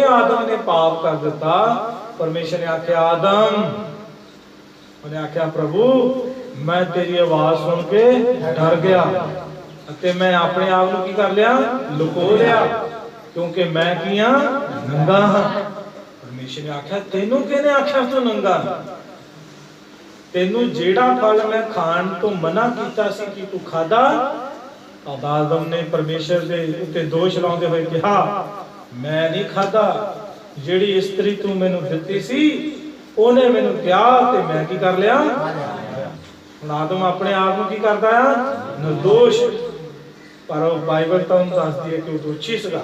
आदम ने पाप कर दिता, परमेश्वर ने आख्या आदम, उन्हें आख्या प्रभु मैं तेरी आवाज सुन के डर गया ते मैं अपने आप को की कर लिया, लुको लिया, क्योंकि मैं किया नंगा हां। परमेश्वर ने आख्या तेनू किहने आख्या तू नंगा? तेनू जेड़ा फल मैं खाण तो मना कीता सी कि तू खादा? आदम ने परमेश्वर दे उत्ते दोष लाउंदे होए कहा मैं नहीं खाता, जेड़ी स्त्री तू मैनू दित्ती सी ओने मैनू कहा ते मैं की कर लिया। हुण आदम अपने आप को की करदा है, निर्दोष। पर वो बाइबल तो दसदी है कि वो दोषी सीगा,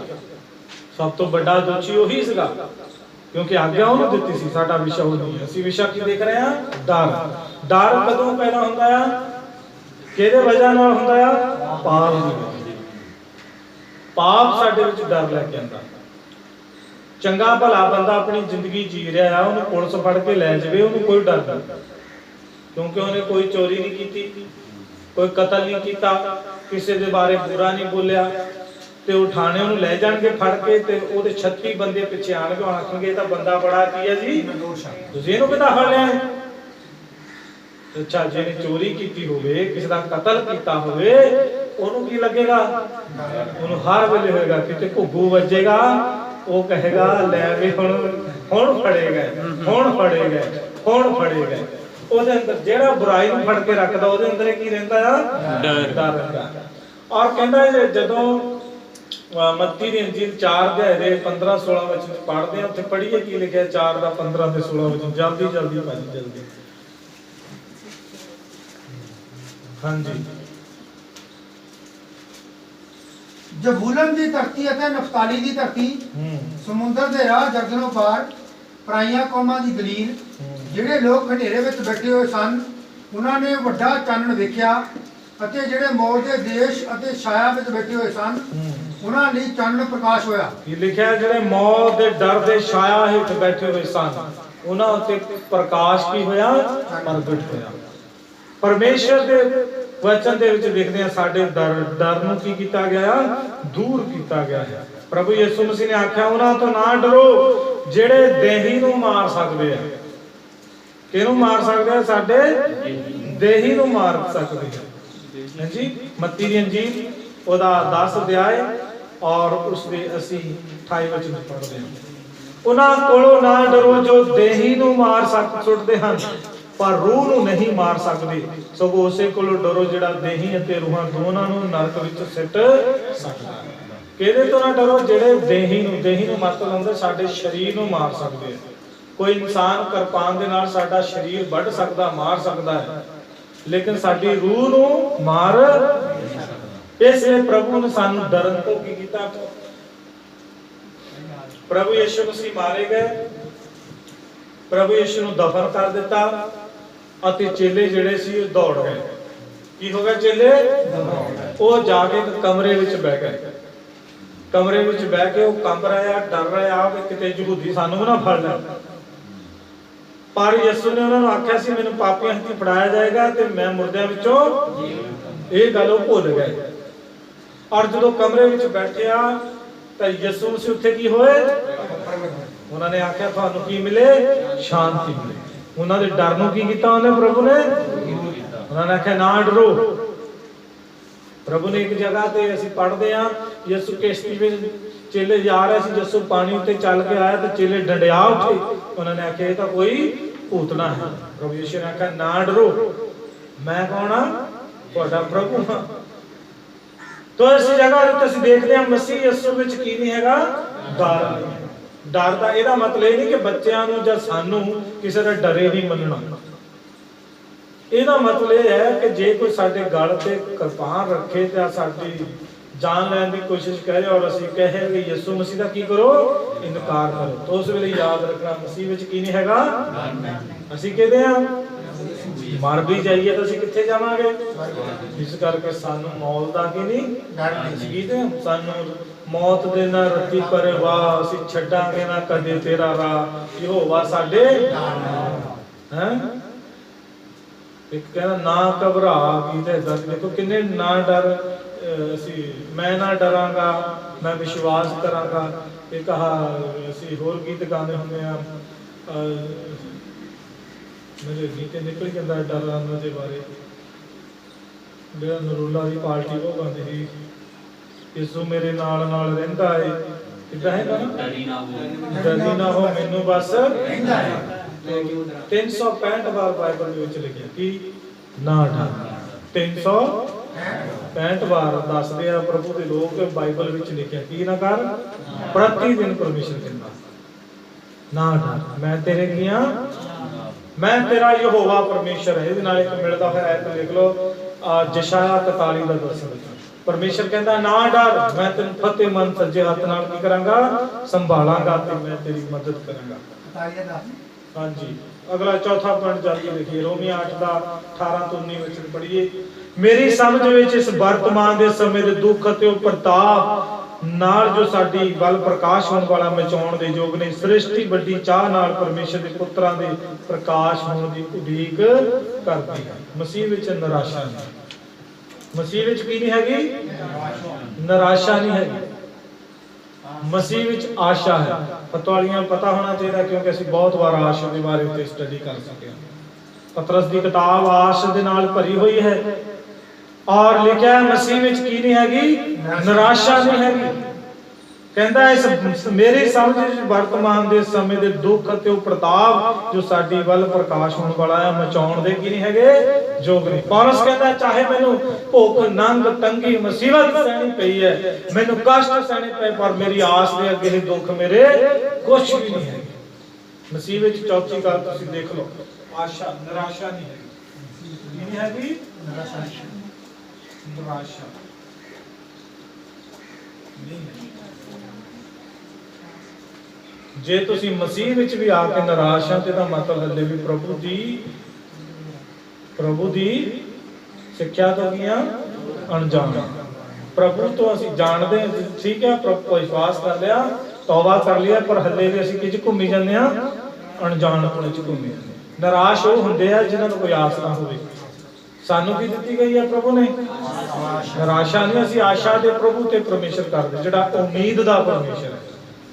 सब तो बड़ा दोषी वही सीगा, क्योंकि आज्ञा उन्होंने दित्ती सी। साडा विषय वो नहीं है। असीं विषय की देख रहे हैं? डर। डर कदों पैदा हुंदा है? किहदे वजह नाल हुंदा है? पाप दी वजह। पाप साडे विच डर लैके आंदा। चंगा भला बंदा अपनी जिंदगी जी रहा है, उन्हें पुलिस फड़ के लै जावे, उन्हें कोई डर नहीं, क्योंकि उन्हें कोई चोरी नहीं की, कोई कतल नहीं किया, किसी के बारे बुरा नहीं बोलिया, ते उठाने उन्हें लै जाणगे फड़ के, ते ओहदे 36 बंदे पिछे आणगे, आखणगे ये तां बंदा बड़ा की है जी, तुसीं इहनूं किदां फड़ लिया? अच्छा जिहने चोरी की होवे, किसी का कतल किया होवे, ओनूं की लगेगा? ओनूं हर वेले होएगा किते घुग्गू वजेगा, वो कहेगा लै वे हुण फड़े गए, हुण फड़े गए, हुण फड़े गए। ओहदे अंदर जेड़ा बुराई नूं फड़ के रखदा, ओहदे अंदर की रहिंदा आ? डर रहिंदा। और कहंदा जदों मत्ती दी इंजील 4 अध्याय दे 15-16 वचन पढ़दे हैं, उत्थे पढ़िए की लिखिआ 4 दा 15 ते 16 वचन। जल्दी जल्दी भाजी जल्दी। हाँ जी। जबूलन दी धरती अते नफताली दी धरती, समुंदर दे राह जरदनों पार, पराइयां कौमां दी दलील, ਜਿਹੜੇ ਲੋਕ ਹਨੇਰੇ ਵਿੱਚ ਬੈਠੇ ਹੋਏ ਸਨ ਉਹਨਾਂ ਨੇ ਵੱਡਾ ਚਾਨਣ ਵੇਖਿਆ, ਅਤੇ ਜਿਹੜੇ ਮੌਤ ਦੇ ਦੇਸ਼ ਅਤੇ ਛਾਇਆ ਵਿੱਚ ਬੈਠੇ ਹੋਏ ਸਨ ਉਹਨਾਂ ਲਈ ਚਾਨਣ ਪ੍ਰਕਾਸ਼ ਹੋਇਆ। ਇਹ ਲਿਖਿਆ ਜਿਹੜੇ ਮੌਤ ਦੇ ਡਰ ਦੇ ਛਾਇਆ ਹੇਠ ਬੈਠੇ ਹੋਏ ਸਨ ਉਹਨਾਂ ਉੱਤੇ ਪ੍ਰਕਾਸ਼ ਕੀ ਹੋਇਆ? ਪ੍ਰਗਟ ਹੋਇਆ। ਪਰਮੇਸ਼ਰ ਦੇ ਵਚਨ ਦੇ ਵਿੱਚ ਦੇਖਦੇ ਆ ਸਾਡੇ ਡਰ ਨੂੰ ਕੀ ਕੀਤਾ ਗਿਆ? ਦੂਰ ਕੀਤਾ ਗਿਆ ਹੈ। ਪ੍ਰਭੂ ਯਿਸੂ ਮਸੀਹ ਨੇ ਆਖਿਆ ਉਹਨਾਂ ਤੋਂ ਨਾ ਡਰੋ ਜਿਹੜੇ ਦੇਹੀ ਨੂੰ ਮਾਰ ਸਕਦੇ ਆ। ਕਿਹਨੂੰ ਮਾਰ ਸਕਦੇ ਆ? ਸਾਡੇ ਦੇਹੀ ਨੂੰ ਮਾਰ ਸਕਦੇ ਆ। ਹਾਂਜੀ, ਮੱਤੀ ਦੀ ਇੰਜੀਲ ਉਹਦਾ 10 ਅਧਿਆਇ ਔਰ ਉਸ ਦੇ ਅਸੀਂ 28 ਵਚਨ ਪੜ੍ਹਦੇ ਹਾਂ। ਉਹਨਾਂ ਕੋਲੋਂ ਨਾ ਡਰੋ ਜੋ ਦੇਹੀ ਨੂੰ ਮਾਰ ਸੁੱਟਦੇ ਹਨ ਪਰ रूह ਨੂੰ ਨਹੀਂ ਮਾਰ ਸਕਦੇ, ਸਗੋਂ ਉਸੇ ਕੋਲੋਂ ਡਰੋ ਜਿਹੜਾ ਦੇਹੀ ਅਤੇ ਰੂਹਾਂ ਦੋਨਾਂ ਨੂੰ ਨਰਕ ਵਿੱਚ ਸਿੱਟ ਸਕਦਾ ਹੈ। ਕਿਹਦੇ ਤੋਂ ਨਾ ਡਰੋ? ਜਿਹੜੇ ਦੇਹੀ ਨੂੰ ਮਤਲਬ ਹੁੰਦਾ ਸਾਡੇ ਸਰੀਰ ਨੂੰ ਮਾਰ ਸਕਦੇ ਆ। ਕੋਈ ਇਨਸਾਨ ਕਿਰਪਾਨ ਦੇ ਨਾਲ ਸਾਡਾ ਸਰੀਰ ਵੱਢ ਸਕਦਾ, ਮਾਰ ਸਕਦਾ ਹੈ, ਲੇਕਿਨ ਸਾਡੀ ਰੂਹ ਨੂੰ ਮਾਰ ਨਹੀਂ ਸਕਦਾ। ਇਸ ਲਈ ਪ੍ਰਭੂ ਨੇ ਸਾਨੂੰ ਡਰਨ ਤੋਂ ਕੀ ਕੀਤਾ? ਪ੍ਰਭੂ ਯਿਸੂ ਮਸੀਹ ਮਾਰੇ ਗਏ, ਪ੍ਰਭੂ ਯਿਸੂ ਨੂੰ ਦਫਨ ਕਰ ਦਿੱਤਾ ਅਤੇ ਚੇਲੇ ਜਿਹੜੇ ਸੀ ਉਹ ਦੌੜ ਗਏ। ਕੀ ਹੋ ਗਿਆ? ਚੇਲੇ ਉਹ ਜਾ ਕੇ ਕਮਰੇ ਵਿੱਚ ਬਹਿ ਗਏ। ਕਮਰੇ ਵਿੱਚ ਬਹਿ ਕੇ ਉਹ ਕੰਬ ਰਿਹਾ, ਡਰ ਰਿਹਾ ਕਿ ਕਿਤੇ ਯਹੂਦੀ ਸਾਨੂੰ ਨਾ ਫੜ ਲੈਣ। ਪਰ ਯਿਸੂ ਨੇ ਉਹਨਾਂ ਨੂੰ ਆਖਿਆ ਸੀ ਮੈਨੂੰ ਪਾਪੀਆਂ ਹੱਥੀਂ ਫੜਾਇਆ ਜਾਏਗਾ ਤੇ ਮੈਂ ਮੁਰਦਿਆਂ ਵਿੱਚੋਂ, ਇਹ ਗੱਲ ਉਹ ਭੁੱਲ ਗਏ। ਔਰ ਜਦੋਂ ਕਮਰੇ ਵਿੱਚ ਬੈਠਿਆ ਤਾਂ ਯਿਸੂ ਮਸੀਹ ਉੱਥੇ ਕੀ ਹੋਏ? ਉਹਨਾਂ ਨੇ ਆਖਿਆ ਤੁਹਾਨੂੰ ਕੀ ਮਿਲੇ? ਸ਼ਾਂਤੀ ਮਿਲੇ। ਉਹਨਾਂ ਦੇ ਡਰ ਨੂੰ ਕੀ ਕੀਤਾ ਉਹਨੇ? ਪ੍ਰਭੂ ਨੇ ਉਹਨਾਂ ਨੇ ਆਖਿਆ ਨਾ ਡਰੋ। ਪ੍ਰਭੂ ਨੇ ਇੱਕ ਜਗ੍ਹਾ ਤੇ ਅਸੀਂ ਪੜ੍ਹਦੇ ਆ ਯਿਸੂ ਕਿਸ਼ਤੀ ਵਿੱਚ ਚੇਲੇ ਜਾ ਰਹੇ ਸੀ, ਯਿਸੂ ਪਾਣੀ ਉੱਤੇ ਚੱਲ ਕੇ ਆਇਆ ਤੇ ਚੇਲੇ ਡੰਡਿਆ ਉੱਠੇ। ਉਹਨਾਂ ਨੇ ਆਖਿਆ ਇਹ ਤਾਂ ਕੋਈ ਭੂਤਨਾ ਹੈ। ਪ੍ਰਭੂ ਯਿਸੂ ਨੇ ਆਖਿਆ ਨਾ ਡਰੋ, ਮੈਂ ਕੌਣ ਆ? ਤੁਹਾਡਾ ਪ੍ਰਭੂ ਹਾਂ। ਤੋ ਇਸ ਜਗ੍ਹਾ ਤੇ ਅਸੀਂ ਦੇਖਦੇ ਹਾਂ ਮਸੀਹ ਯਿਸੂ ਵਿੱਚ ਕੀ ਨਹੀਂ ਹੈਗਾ? ਡਰ ਨਹੀਂ। ਡਰ ਦਾ ਇਹਦਾ ਮਤਲਬ ਇਹ ਨਹੀਂ ਕਿ ਬੱਚਿਆਂ ਨੂੰ ਜਾਂ ਸਾਨੂੰ ਕਿਸੇ ਦਾ ਡਰੇ ਨਹੀਂ ਮੰਨਣਾ। ਇਹਦਾ ਮਤਲਬ ਇਹ ਹੈ ਕਿ ਜੇ ਕੋਈ ਸਾਡੇ ਗਲ ਤੇ ਕਿਰਪਾਨ ਰੱਖੇ ਤੇ ਸਾਡੀ ਜਾਨ ਲੈਣ ਦੀ ਕੋਸ਼ਿਸ਼ ਕਰੇ ਔਰ ਅਸੀਂ ਕਹੇ ਕਿ ਯਿਸੂ ਮਸੀਹ ਦਾ ਕੀ ਕਰੋ? ਇਨਕਾਰ ਕਰੋ, ਤਾਂ ਉਸ ਵੇਲੇ ਯਾਦ ਰੱਖਣਾ ਮਸੀਹ ਵਿੱਚ ਕੀ ਨਹੀਂ ਹੈਗਾ? ਅਸੀਂ ਕਹਿੰਦੇ ਆ ਮਰ ਵੀ ਜਾਈਏ ਤਾਂ ਅਸੀਂ ਕਿੱਥੇ ਜਾਵਾਂਗੇ? ਇਸ ਕਰਕੇ ਸਾਨੂੰ ਮੌਤ ਦਾ ਕੀ ਨਹੀਂ ਡਰ ਨਹੀਂ। ਸਾਨੂੰ ਮੌਤ ਦੇ ਨਾ ਰੱਤੀ ਪਰਵਾਹ, ਅਸੀਂ ਛੱਡਾਂਗੇ ਨਾ ਕਦੇ ਤੇਰਾ ਰਾਹ, ਯਹੋਵਾ ਸਾਡੇ ਹੈ। ਇੱਕ ਕਹਿੰਦਾ ਨਾ ਘਬਰਾ, ਕੀ ਤੇ ਦੇਖੋ ਕਿੰਨੇ ਨਾ ਡਰ। ਅਸੀਂ ਮੈਂ ਨਾ ਡਰਾਂਗਾ, ਮੈਂ ਵਿਸ਼ਵਾਸ ਕਰਾਂਗਾ। एक आह ਅਸੀਂ ਹੋਰ ਗੀਤ ਗਾਉਂਦੇ ਹੁੰਦੇ ਆ ਮੇਰੇ ਗੀਤੇ ਨਿਕਲ ਜਾਂਦਾ ਡਰਾਂ ਦੇ ਬਾਰੇ ਜਿਹੜਾ ਨਰੂਲਾ ਦੀ ਪਾਰਟੀ ਉਹ ਗਾਉਂਦੇ ਸੀ ਯਿਸੂ ਮੇਰੇ ਨਾਲ ਨਾਲ ਰਹਿੰਦਾ ਏ ਕਿੱਦਾਂ ਹੈ ਗਾਣਾ ਡਰੀ ਨਾ ਹੋ ਮੈਨੂੰ ਬਸ ਰਹਿੰਦਾ ਹੈ 365 ਵਾਰ ਬਾਈਬਲ ਦੇ ਵਿੱਚ ਲਿਖਿਆ ਕਿ ਨਾ ਡਰ 365 ਵਾਰ ਦੱਸਦੇ ਆ ਪ੍ਰਭੂ ਦੇ ਲੋਕ ਬਾਈਬਲ ਵਿੱਚ ਲਿਖਿਆ ਕੀ ਨਾ ਕਰ ਪ੍ਰਤੀ ਦਿਨ ਪਰਮੇਸ਼ਰ ਕਹਿੰਦਾ ਨਾ ਡਰ ਮੈਂ ਤੇਰੇ ਕੀਆਂ ਮੈਂ ਤੇਰਾ ਯਹੋਵਾ ਪਰਮੇਸ਼ਰ ਹੈ। ਇਹਦੇ ਨਾਲ ਇੱਕ ਮਿਲਦਾ ਹੋਇਆ ਆਇਤ ਲਿਖ ਲਓ ਜਸ਼ਾਇਆ 43 ਦਾ ਦਰਸ਼ਨ ਪਰਮੇਸ਼ਰ ਕਹਿੰਦਾ ਨਾ ਡਰ ਮੈਂ ਤੈਨੂੰ ਫਤਿਹਮੰਦ ਸੱਜੇ ਹੱਥ ਨਾਲ ਕੀ ਕਰਾਂਗਾ ਸੰਭਾਲਾਂਗਾ ਤੇ ਮੈਂ ਤੇਰੀ ਮਦਦ ਕਰਾਂਗਾ। ਹਾਂਜੀ ਅਗਲਾ ਚੌਥਾ ਪੁਆਇੰਟ ਜਲਦੀ ਲਿਖੀਏ ਰੋਮੀਆਂ 8 ਦਾ 18 ਤੋਂ 19 ਵਿੱਚ ਪੜ੍ਹੀਏ ਮੇਰੀ ਸਮਝ ਵਿੱਚ ਇਸ ਵਰਤਮਾਨ ਦੇ ਸਮੇਂ ਦੇ ਦੁੱਖ ਅਤੇ ਪ੍ਰਤਾਪ ਨਾਲ ਜੋ ਸਾਡੀ ਵੱਲ ਪ੍ਰਕਾਸ਼ ਹੋਣ ਵਾਲਾ ਮਚਾਉਣ ਦੇ ਯੋਗ ਨੇ ਸ੍ਰਿਸ਼ਟੀ ਵੱਡੀ ਚਾਹ ਨਾਲ ਪਰਮੇਸ਼ਰ ਦੇ ਪੁੱਤਰਾਂ ਦੇ ਪ੍ਰਕਾਸ਼ ਹੋਣ ਦੀ ਉਡੀਕ ਕਰਦੀ ਹੈ। ਮਸੀਹ ਵਿੱਚ ਨਿਰਾਸ਼ਾ ਨਹੀਂ ਮਸੀਹ ਵਿੱਚ ਕੀ ਨਹੀਂ ਹੈਗੀ ਨਿਰਾਸ਼ਾ ਨਹੀਂ ਹੈਗੀ ਮਸੀਹ ਵਿੱਚ ਆਸ਼ਾ ਹੈ। ਪਤਵਾਲੀਆਂ ਪਤਾ ਹੋਣਾ ਚਾਹੀਦਾ ਕਿਉਂਕਿ ਅਸੀਂ ਬਹੁਤ ਵਾਰ ਆਸ਼ਾ ਦੇ ਬਾਰੇ ਉੱਤੇ ਸਟੱਡੀ ਕਰ ਸਕੇ ਹਾਂ। ਪਤਰਸ ਦੀ ਕਿਤਾਬ ਆਸ਼ ਦੇ ਨਾਲ ਭਰੀ ਹੋਈ ਹੈ ਔਰ ਲਿਖਿਆ ਹੈ ਮਸੀਹ ਵਿੱਚ ਕੀ ਨਹੀਂ ਹੈਗੀ ਨਿਰਾਸ਼ਾ ਨਹੀਂ ਹੈਗੀ। ਕਹਿੰਦਾ ਇਸ ਮੇਰੀ ਸਮਝ ਵਿੱਚ ਵਰਤਮਾਨ ਦੇ ਸਮੇਂ ਦੇ ਦੁੱਖ ਅਤੇ ਪ੍ਰਤਾਪ ਜੋ ਸਾਡੀ ਵੱਲ ਪ੍ਰਕਾਸ਼ ਹੋਣ ਵਾਲਾ ਹੈ ਮਚਾਉਣ ਦੇ ਕੀ ਨਹੀਂ ਹੈਗੇ ਯੋਗ ਨਹੀਂ। ਪੌਲਸ ਕਹਿੰਦਾ ਚਾਹੇ ਮੈਨੂੰ ਭੁੱਖ ਨੰਗ ਤੰਗੀ ਮੁਸੀਬਤ ਸਹਿਣੀ ਪਈ ਹੈ ਮੈਨੂੰ ਕਸ਼ਟ ਸਹਿਣੇ ਪਏ ਪਰ ਮੇਰੀ ਆਸ ਦੇ ਅੱਗੇ ਇਹ ਦੁੱਖ ਮੇਰੇ ਕੁਝ ਵੀ ਨਹੀਂ ਹੈ। ਮਸੀਹ ਵਿੱਚ ਚੌਥੀ ਗੱਲ ਤੁਸੀਂ ਦੇਖ ਲਓ ਆਸ਼ਾ ਨਿਰਾਸ਼ਾ ਨਹੀਂ ਹੈ ਨਹੀਂ ਹੈਗੀ ਨਿਰਾਸ਼ਾ ਨਹੀਂ। ਜੇ ਤੁਸੀਂ ਮਸੀਹ ਵਿੱਚ ਵੀ ਆ ਕੇ ਨਿਰਾਸ਼ ਹੋ ਤੇ ਦਾ ਮਤਲਬ ਹੱਲੇ ਵੀ ਪ੍ਰਭੂ ਦੀ ਸਿੱਖਿਆ ਤੋਂ ਗਿਆ ਅਣਜਾਣ। ਪ੍ਰਭੂ ਤੋਂ ਅਸੀਂ ਜਾਣਦੇ ਠੀਕ ਹੈ ਪ੍ਰਭੂ ਤੋਂ ਵਿਸ਼ਵਾਸ ਕਰ ਲਿਆ ਤੌਬਾ ਕਰ ਲਿਆ ਪਰ ਹੱਲੇ ਵੀ ਅਸੀਂ ਕਿਝ ਘੁੰਮੀ ਜਾਂਦੇ ਆ ਅਣਜਾਣਪੁਣੇ ਚ ਘੁੰਮੀ ਜਾਂਦੇ। ਨਿਰਾਸ਼ ਉਹ ਹੁੰਦੇ ਆ ਜਿਨ੍ਹਾਂ ਨੂੰ ਕੋਈ ਆਸ ਨਾ ਹੋਵੇ। ਸਾਨੂੰ ਕੀ ਦਿੱਤੀ ਗਈ ਹੈ ਪ੍ਰਭੂ ਨੇ ਨਿਰਾਸ਼ਾ ਨਹੀਂ ਅਸੀਂ ਆਸ਼ਾ ਦੇ ਪ੍ਰਭੂ ਤੇ ਪਰਮੇਸ਼ਰ ਕਰਦੇ ਜਿਹੜਾ ਉਮੀਦ ਦਾ ਪਰਮੇਸ਼ਰ ਹੈ।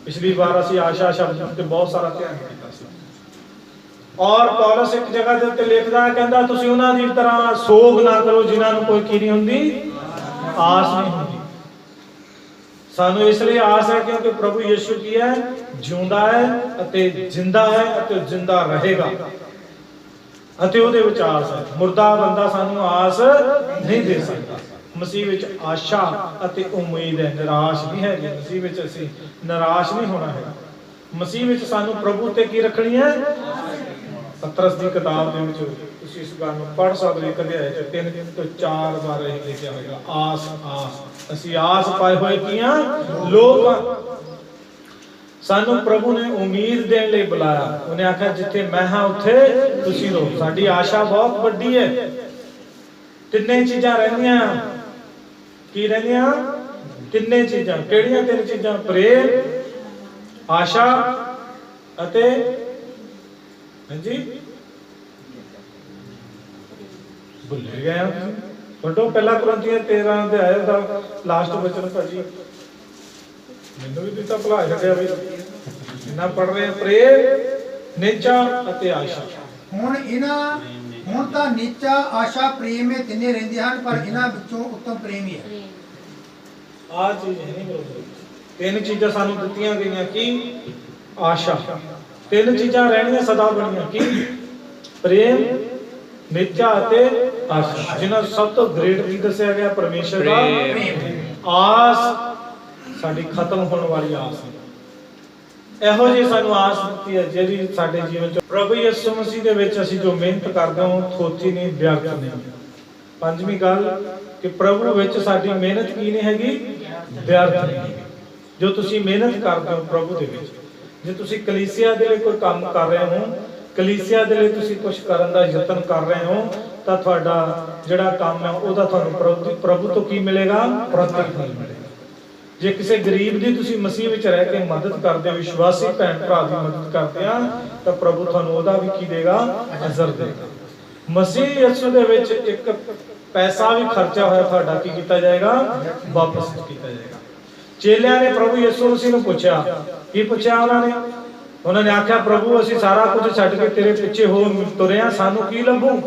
ਪਿਛਲੀ ਵਾਰ ਅਸੀਂ ਆਸ਼ਾ ਸ਼ਬਦ ਤੇ ਬਹੁਤ ਸਾਰਾ ਧਿਆਨ ਕੀਤਾ ਸੀ ਔਰ ਪੌਲਸ ਇੱਕ ਜਗ੍ਹਾ ਦੇ ਉੱਤੇ ਲਿਖਦਾ ਹੈ ਕਹਿੰਦਾ ਤੁਸੀਂ ਉਹਨਾਂ ਦੀ ਤਰ੍ਹਾਂ ਸੋਗ ਨਾ ਕਰੋ ਜਿਨ੍ਹਾਂ ਨੂੰ ਕੋਈ ਕੀ ਨਹੀਂ ਹੁੰਦੀ ਆਸ ਨਹੀਂ ਹੁੰਦੀ। ਸਾਨੂੰ ਇਸ ਲਈ ਆਸ ਹੈ ਕਿਉਂਕਿ ਪ੍ਰਭੂ ਯਿਸੂ ਕੀ ਹੈ ਜਿਉਂਦਾ ਹੈ ਅਤੇ ਜਿੰਦਾ ਹੈ ਅਤੇ ਜਿੰਦਾ ਰਹੇਗਾ ਅਤੇ ਉਹਦੇ ਵਿੱਚ ਆਸ ਹੈ। ਮੁਰਦਾ ਬੰਦਾ ਸਾਨੂੰ ਆਸ ਨਹੀਂ ਦੇ ਸਕਦਾ। ਮਸੀਹ ਵਿੱਚ ਆਸ਼ਾ ਅਤੇ ਉਮੀਦ ਹੈ ਨਿਰਾਸ਼ ਨਹੀਂ ਹੈ। ਮਸੀਹ ਵਿੱਚ ਅਸੀਂ ਨਿਰਾਸ਼ ਨਹੀਂ ਹੋਣਾ ਹੈ। ਮਸੀਹ ਵਿੱਚ ਸਾਨੂੰ ਪ੍ਰਭੂ ਤੇ ਕੀ ਰੱਖਣੀ ਹੈ। ਪਤਰਸ ਦੀ ਕਿਤਾਬ ਦੇ ਵਿੱਚ ਤੁਸੀਂ ਇਸ ਗੱਲ ਨੂੰ ਪੜ੍ਹ ਸਕਦੇ ਹੋ ਕਦੇ 3 ਤੋਂ 4 ਵਾਰ ਇਹ ਲਿਖਿਆ ਹੋਵੇਗਾ ਆਸ ਆਸ ਅਸੀਂ ਆਸ ਪਾਏ ਹੋਏ ਕੀਆਂ ਲੋਕ ਸਾਨੂੰ ਪ੍ਰਭੂ ਨੇ ਉਮੀਦ ਦੇਣ ਲਈ ਬੁਲਾਇਆ। ਉਹਨੇ ਆਖਿਆ ਜਿੱਥੇ ਮੈਂ ਹਾਂ ਉੱਥੇ ਤੁਸੀਂ ਰਹੋ। ਸਾਡੀ ਆਸ਼ਾ ਬਹੁਤ ਵੱਡੀ ਹੈ। ਤਿੰਨੇ ਚੀਜ਼ਾਂ ਰਹਿੰਦੀਆਂ ਕੀ ਰਹਿੰਦੀਆਂ ਤਿੰਨੇ ਚੀਜ਼ਾਂ ਕਿਹੜੀਆਂ ਤਿੰਨ ਚੀਜ਼ਾਂ ਪ੍ਰੇਮ ਆਸ਼ਾ ਅਤੇ ਹਾਂਜੀ ਭੁੱਲੇ ਗਏ ਤੁਸੀਂ ਫੋਟੋ ਪਹਿਲਾ ਕੁਰਿੰਥੀਆਂ 13 ਦੇ ਆਇਆ ਦਾ ਲਾਸਟ ਵਚਨ ਭਾਜੀ ਮੈਨੂੰ ਵੀ ਦਿੱਤਾ ਭੁਲਾ ਛੱਡਿਆ ਵੀ ਇੰਨਾ ਪੜ ਰਹੇ ਪ੍ਰੇਮ ਨਿਚਾ ਅਤੇ ਆਸ਼ਾ। ਹੁਣ ਤਾਂ ਨਿਚਾ ਆਸ਼ਾ ਪ੍ਰੇਮ ਇਹ ਤਿੰਨੇ ਰਹਿੰਦੇ ਹਨ ਪਰ ਇਹਨਾਂ ਵਿੱਚੋਂ ਉੱਤਮ ਪ੍ਰੇਮ ਹੀ ਹੈ। ਆ ਚੀਜ਼ ਨਹੀਂ ਬਰੋਬਰ। ਤਿੰਨ ਚੀਜ਼ਾਂ ਸਾਨੂੰ ਦਿੱਤੀਆਂ ਗਈਆਂ ਕੀ ਆਸ਼ਾ ਤਿੰਨ ਚੀਜ਼ਾਂ ਰਹਿਣੀਆਂ ਸਦਾ ਬਣੀਆਂ ਕੀ ਪ੍ਰੇਮ ਨਿਚਾ ਅਤੇ ਆਸ਼ਾ ਜਿਨ੍ਹਾਂ ਸਭ ਤੋਂ ਗ੍ਰੇਟ ਕੀ ਦੱਸਿਆ ਗਿਆ ਪਰਮੇਸ਼ਰ ਦਾ ਆਸ ਸਾਡੀ ਖਤਮ ਹੋਣ ਵਾਲੀ ਆਸ ਹੈ। ਇਹੋ ਜਿਹੀ ਸਾਨੂੰ ਆਸ ਦਿੱਤੀ ਹੈ ਜਿਹੜੀ ਸਾਡੇ ਜੀਵਨ ਚ ਪ੍ਰਭੂ ਯਿਸੂ ਮਸੀਹ ਦੇ ਵਿੱਚ ਅਸੀਂ ਜੋ ਮਿਹਨਤ ਕਰਦੇ ਹਾਂ ਥੋਥੀ ਨਹੀਂ ਵਿਅਰਥ ਨਹੀਂ। ਪੰਜਵੀਂ ਗੱਲ ਕਿ ਪ੍ਰਭੂ ਵਿੱਚ ਸਾਡੀ ਮਿਹਨਤ ਕੀ ਨਹੀਂ ਹੈਗੀ ਵਿਅਰਥ ਨਹੀਂ। ਜੋ ਤੁਸੀਂ ਮਿਹਨਤ ਕਰਦੇ ਹੋ ਪ੍ਰਭੂ ਦੇ ਵਿੱਚ ਜੇ ਤੁਸੀਂ ਕਲੀਸਿਆ ਦੇ ਲਈ ਕੋਈ ਕੰਮ ਕਰ ਰਹੇ ਹੋ ਕਲੀਸਿਆ ਦੇ ਲਈ ਤੁਸੀਂ ਕੁਝ ਕਰਨ ਦਾ ਯਤਨ ਕਰ ਰਹੇ ਹੋ ਤਾਂ ਤੁਹਾਡਾ ਜਿਹੜਾ ਕੰਮ ਹੈ ਉਹਦਾ ਤੁਹਾਨੂੰ ਪ੍ਰਭੂ ਤੋਂ ਕੀ ਮਿਲੇਗਾ ਪ੍ਰਤੀਫਲ ਮਿਲੇਗਾ। ਜੇ ਕਿਸੇ ਗਰੀਬ ਦੀ ਤੁਸੀਂ ਮਸੀਹ ਵਿੱਚ ਰਹਿ ਕੇ ਮਦਦ ਕਰਦੇ ਹੋ ਵਿਸ਼ਵਾਸੀ ਭੈਣ ਭਰਾ ਦੀ ਮਦਦ ਕਰਦੇ ਆ ਤਾਂ ਪ੍ਰਭੂ ਤੁਹਾਨੂੰ ਉਹਦਾ ਵੀ ਕੀ ਦੇਗਾ ਅਜਰ ਦੇਗਾ। ਮਸੀਹ ਯਿਸੂ ਦੇ ਵਿੱਚ ਇੱਕ ਪੈਸਾ ਵੀ ਖਰਚਾ ਹੋਇਆ ਤੁਹਾਡਾ ਕੀ ਕੀਤਾ ਜਾਏਗਾ ਵਾਪਸ ਕੀਤਾ ਜਾਏਗਾ। ਚੇਲਿਆਂ ਨੇ ਪ੍ਰਭੂ ਯਿਸੂ ਮਸੀਹ ਨੂੰ ਪੁੱਛਿਆ, ਕੀ ਪੁੱਛਿਆ ਉਹਨਾਂ ਨੇ ਆਖਿਆ, ਪ੍ਰਭੂ ਅਸੀਂ ਸਾਰਾ ਕੁਝ ਛੱਡ ਕੇ ਤੇਰੇ ਪਿੱਛੇ ਹੋ ਤੁਰੇ ਹਾਂ, ਸਾਨੂੰ ਕੀ ਲੱਭੂ?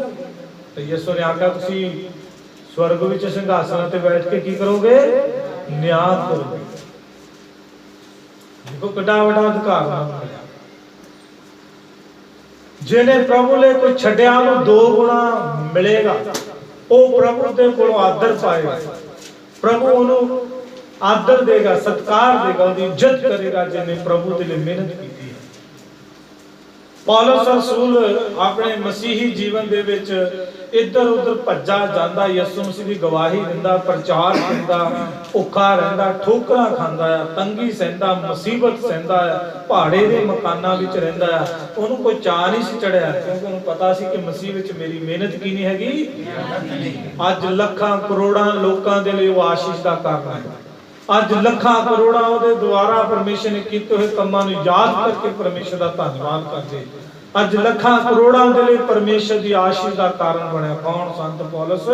ਤੇ ਯਿਸੂ ਨੇ ਆਖਿਆ, ਤੁਸੀਂ ਸਵਰਗ ਵਿੱਚ ਸਿੰਘਾਸਨਾਂ ਤੇ ਬੈਠ ਕੇ ਕੀ ਕਰੋਗੇ? ਨਿਆਂ ਕਰੋਗੇ। ਦੇਖੋ ਕਿੰਨਾ ਵੱਡਾ ਅਧਿਕਾਰ ਮਿਲਿਆ। ਜਿਹਨੇ ਪ੍ਰਭੂ ਲਈ ਕੋਈ ਛੱਡਿਆ ਉਹਨੂੰ 2 ਗੁਣਾ ਮਿਲੇਗਾ। ਉਹ ਪ੍ਰਭੂ ਦੇ ਕੋਲੋਂ ਆਦਰ ਪਾਏਗਾ, ਪ੍ਰਭੂ ਉਹਨੂੰ ਆਦਰ ਦੇਗਾ, ਸਤਿਕਾਰ ਦੇਗਾ, ਉਹਦੀ ਇੱਜ਼ਤ ਕਰੇਗਾ ਜਿਹਨੇ ਪ੍ਰਭੂ ਦੇ ਲਈ ਮਿਹਨਤ ਕੀਤੀ ਹੈ। ਪੌਲਸ ਰਸੂਲ ਆਪਣੇ ਮਸੀਹੀ ਜੀਵਨ ਦੇ ਵਿੱਚ ਇੱਧਰ ਉੱਧਰ ਭੱਜਾ ਜਾਂਦਾ, ਯਿਸੂ ਮਸੀਹ ਦੀ ਗਵਾਹੀ ਦਿੰਦਾ, ਪ੍ਰਚਾਰ ਕਰਦਾ, ਭੁੱਖਾ ਰਹਿੰਦਾ, ਠੋਕਰਾਂ ਖਾਂਦਾ ਆ, ਤੰਗੀ ਸਹਿੰਦਾ, ਮੁਸੀਬਤ ਸਹਿੰਦਾ ਆ, ਪਹਾੜੇ ਦੇ ਮਕਾਨਾਂ ਵਿੱਚ ਰਹਿੰਦਾ ਆ। ਉਹਨੂੰ ਕੋਈ ਚਾਅ ਨਹੀਂ ਸੀ ਚੜਿਆ, ਕਿਉਂਕਿ ਉਹਨੂੰ ਪਤਾ ਸੀ ਕਿ ਮਸੀਹ ਵਿੱਚ ਮੇਰੀ ਮਿਹਨਤ ਕੀ ਨਹੀਂ ਹੈਗੀ। ਅੱਜ ਲੱਖਾਂ ਕਰੋੜਾਂ ਲੋਕਾਂ ਦੇ ਲਈ ਉਹ ਆਸ਼ੀਸ਼ ਦਾ ਕਾਰਨ ਹੈ। ਅੱਜ ਲੱਖਾਂ ਕਰੋੜਾਂ ਉਹਦੇ ਦੁਆਰਾ ਪਰਮੇਸ਼ਰ ਨੇ ਕੀਤੇ ਹੋਏ ਕੰਮਾਂ ਨੂੰ ਯਾਦ ਕਰਕੇ ਪਰਮੇਸ਼ਰ ਦਾ ਧੰਨਵਾਦ ਕਰਦੇ। ਅੱਜ ਲੱਖਾਂ ਕਰੋੜਾਂ ਦੇ ਲਈ ਪਰਮੇਸ਼ਰ ਦੀ ਆਸ਼ੀਸ਼ ਦਾ ਕਾਰਨ ਬਣਿਆ। ਕੌਣ? ਸੰਤ ਪੌਲਸ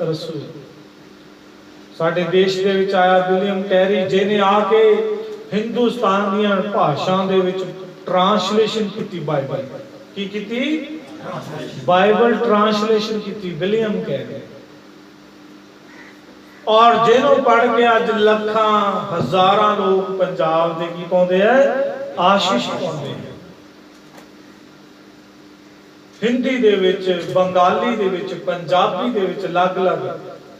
ਰਸੂਲ। ਸਾਡੇ ਦੇਸ਼ ਦੇ ਵਿੱਚ ਆਇਆ ਵਿਲੀਅਮ ਕੈਰੀ, ਜਿਹਨੇ ਆ ਕੇ ਹਿੰਦੁਸਤਾਨ ਦੀਆਂ ਭਾਸ਼ਾਵਾਂ ਦੇ ਵਿੱਚ ਟ੍ਰਾਂਸਲੇਸ਼ਨ ਕੀਤੀ ਬਾਈਬਲ। ਕੀ ਕੀਤੀ? ਬਾਈਬਲ ਟ੍ਰਾਂਸਲੇਸ਼ਨ ਕੀਤੀ ਵਿਲੀਅਮ ਕੈਰੀ। ਔਰ ਜਿਹਨੂੰ ਪੜ੍ਹ ਕੇ ਅੱਜ ਲੱਖਾਂ ਹਜ਼ਾਰਾਂ ਲੋਕ ਪੰਜਾਬ ਦੇ ਕੀ ਪਾਉਂਦੇ ਆ? ਆਸ਼ੀਸ਼ ਪਾਉਂਦੇ ਆ। ਹਿੰਦੀ ਦੇ ਵਿੱਚ, ਬੰਗਾਲੀ ਦੇ ਵਿੱਚ, ਪੰਜਾਬੀ ਦੇ ਵਿੱਚ, ਅਲੱਗ-ਅਲੱਗ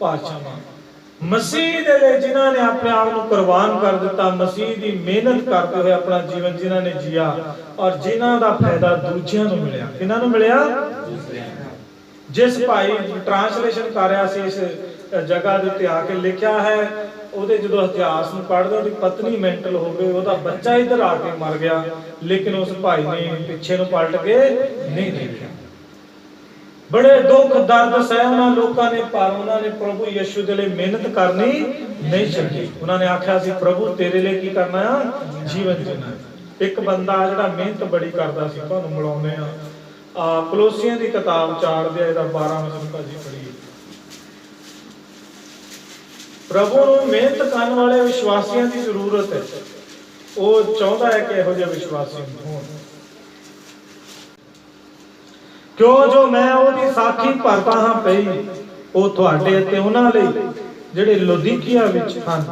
ਭਾਸ਼ਾਵਾਂ। ਮਸੀਹ ਦੇ ਲਈ ਜਿਨ੍ਹਾਂ ਨੇ ਆਪਣੇ ਆਪ ਨੂੰ ਕੁਰਬਾਨ ਕਰ ਦਿੱਤਾ, ਮਸੀਹ ਦੀ ਮਿਹਨਤ ਕਰਦੇ ਹੋਏ ਆਪਣਾ ਜੀਵਨ ਜਿਨ੍ਹਾਂ ਨੇ ਜੀਆ, ਔਰ ਜਿਨ੍ਹਾਂ ਦਾ ਫਾਇਦਾ ਦੂਜਿਆਂ ਨੂੰ ਮਿਲਿਆ। ਕਿਹਨਾਂ ਨੂੰ ਮਿਲਿਆ? ਜਿਸ ਭਾਈ ਟ੍ਰਾਂਸਲੇਸ਼ਨ ਕਰ ਰਿਹਾ ਸੀ ਇਸ ਜਗ੍ਹਾ ਦੇ ਉੱਤੇ ਆ ਕੇ ਲਿਖਿਆ ਹੈ, ਉਹਦੇ ਜਦੋਂ ਇਤਿਹਾਸ ਨੂੰ ਪੜ੍ਹਦੇ ਉਹਦੀ ਪਤਨੀ ਮੈਂਟਲ ਹੋ ਗਈ, ਉਹਦਾ ਬੱਚਾ ਇੱਧਰ ਆ ਕੇ ਮਰ ਗਿਆ, ਲੇਕਿਨ ਉਸ ਭਾਈ ਨੇ ਪਿੱਛੇ ਨੂੰ ਪਲਟ ਕੇ ਨਹੀਂ ਦੇਖਿਆ। ਬੜੇ ਦੁੱਖ ਦਰਦ ਸਹਿ ਉਹਨਾਂ ਲੋਕਾਂ ਨੇ, ਪਰ ਉਹਨਾਂ ਨੇ ਪ੍ਰਭੂ ਯਿਸੂ ਦੇ ਲਈ ਮਿਹਨਤ ਕਰਨੀ ਨਹੀਂ ਛੱਡੀ। ਉਹਨਾਂ ਨੇ ਆਖਿਆ ਸੀ ਪ੍ਰਭੂ ਤੇਰੇ ਲਈ ਕੀ ਕਰਨਾ ਆ? ਜੀਵਨ ਜੀਣਾ। ਇੱਕ ਬੰਦਾ ਜਿਹੜਾ ਮਿਹਨਤ ਬੜੀ ਕਰਦਾ ਸੀ, ਤੁਹਾਨੂੰ ਮਿਲਾਉਂਦੇ ਆ ਕਲੋਸੀਆਂ ਦੀ ਕਿਤਾਬ 4 ਦੇ ਇਹਦਾ 12 ਵਚਨ ਭਾਜੀ ਪੜ੍ਹੀਏ। ਪ੍ਰਭੂ ਨੂੰ ਮਿਹਨਤ ਕਰਨ ਵਾਲੇ ਵਿਸ਼ਵਾਸੀਆਂ ਦੀ ਜ਼ਰੂਰਤ ਹੈ। ਉਹ ਚਾਹੁੰਦਾ ਹੈ ਕਿ ਇਹੋ ਜਿਹੇ ਵਿਸ਼ਵਾਸੀ ਹੋਣ। ਕਿਉਂ ਜੋ ਮੈਂ ਉਹਦੀ ਸਾਖੀ ਭਰਦਾ ਹਾਂ ਪਈ, ਉਹ ਤੁਹਾਡੇ ਅਤੇ ਉਹਨਾਂ ਲਈ ਜਿਹੜੇ ਲੋਦੀਕੀਆ ਵਿੱਚ ਹਨ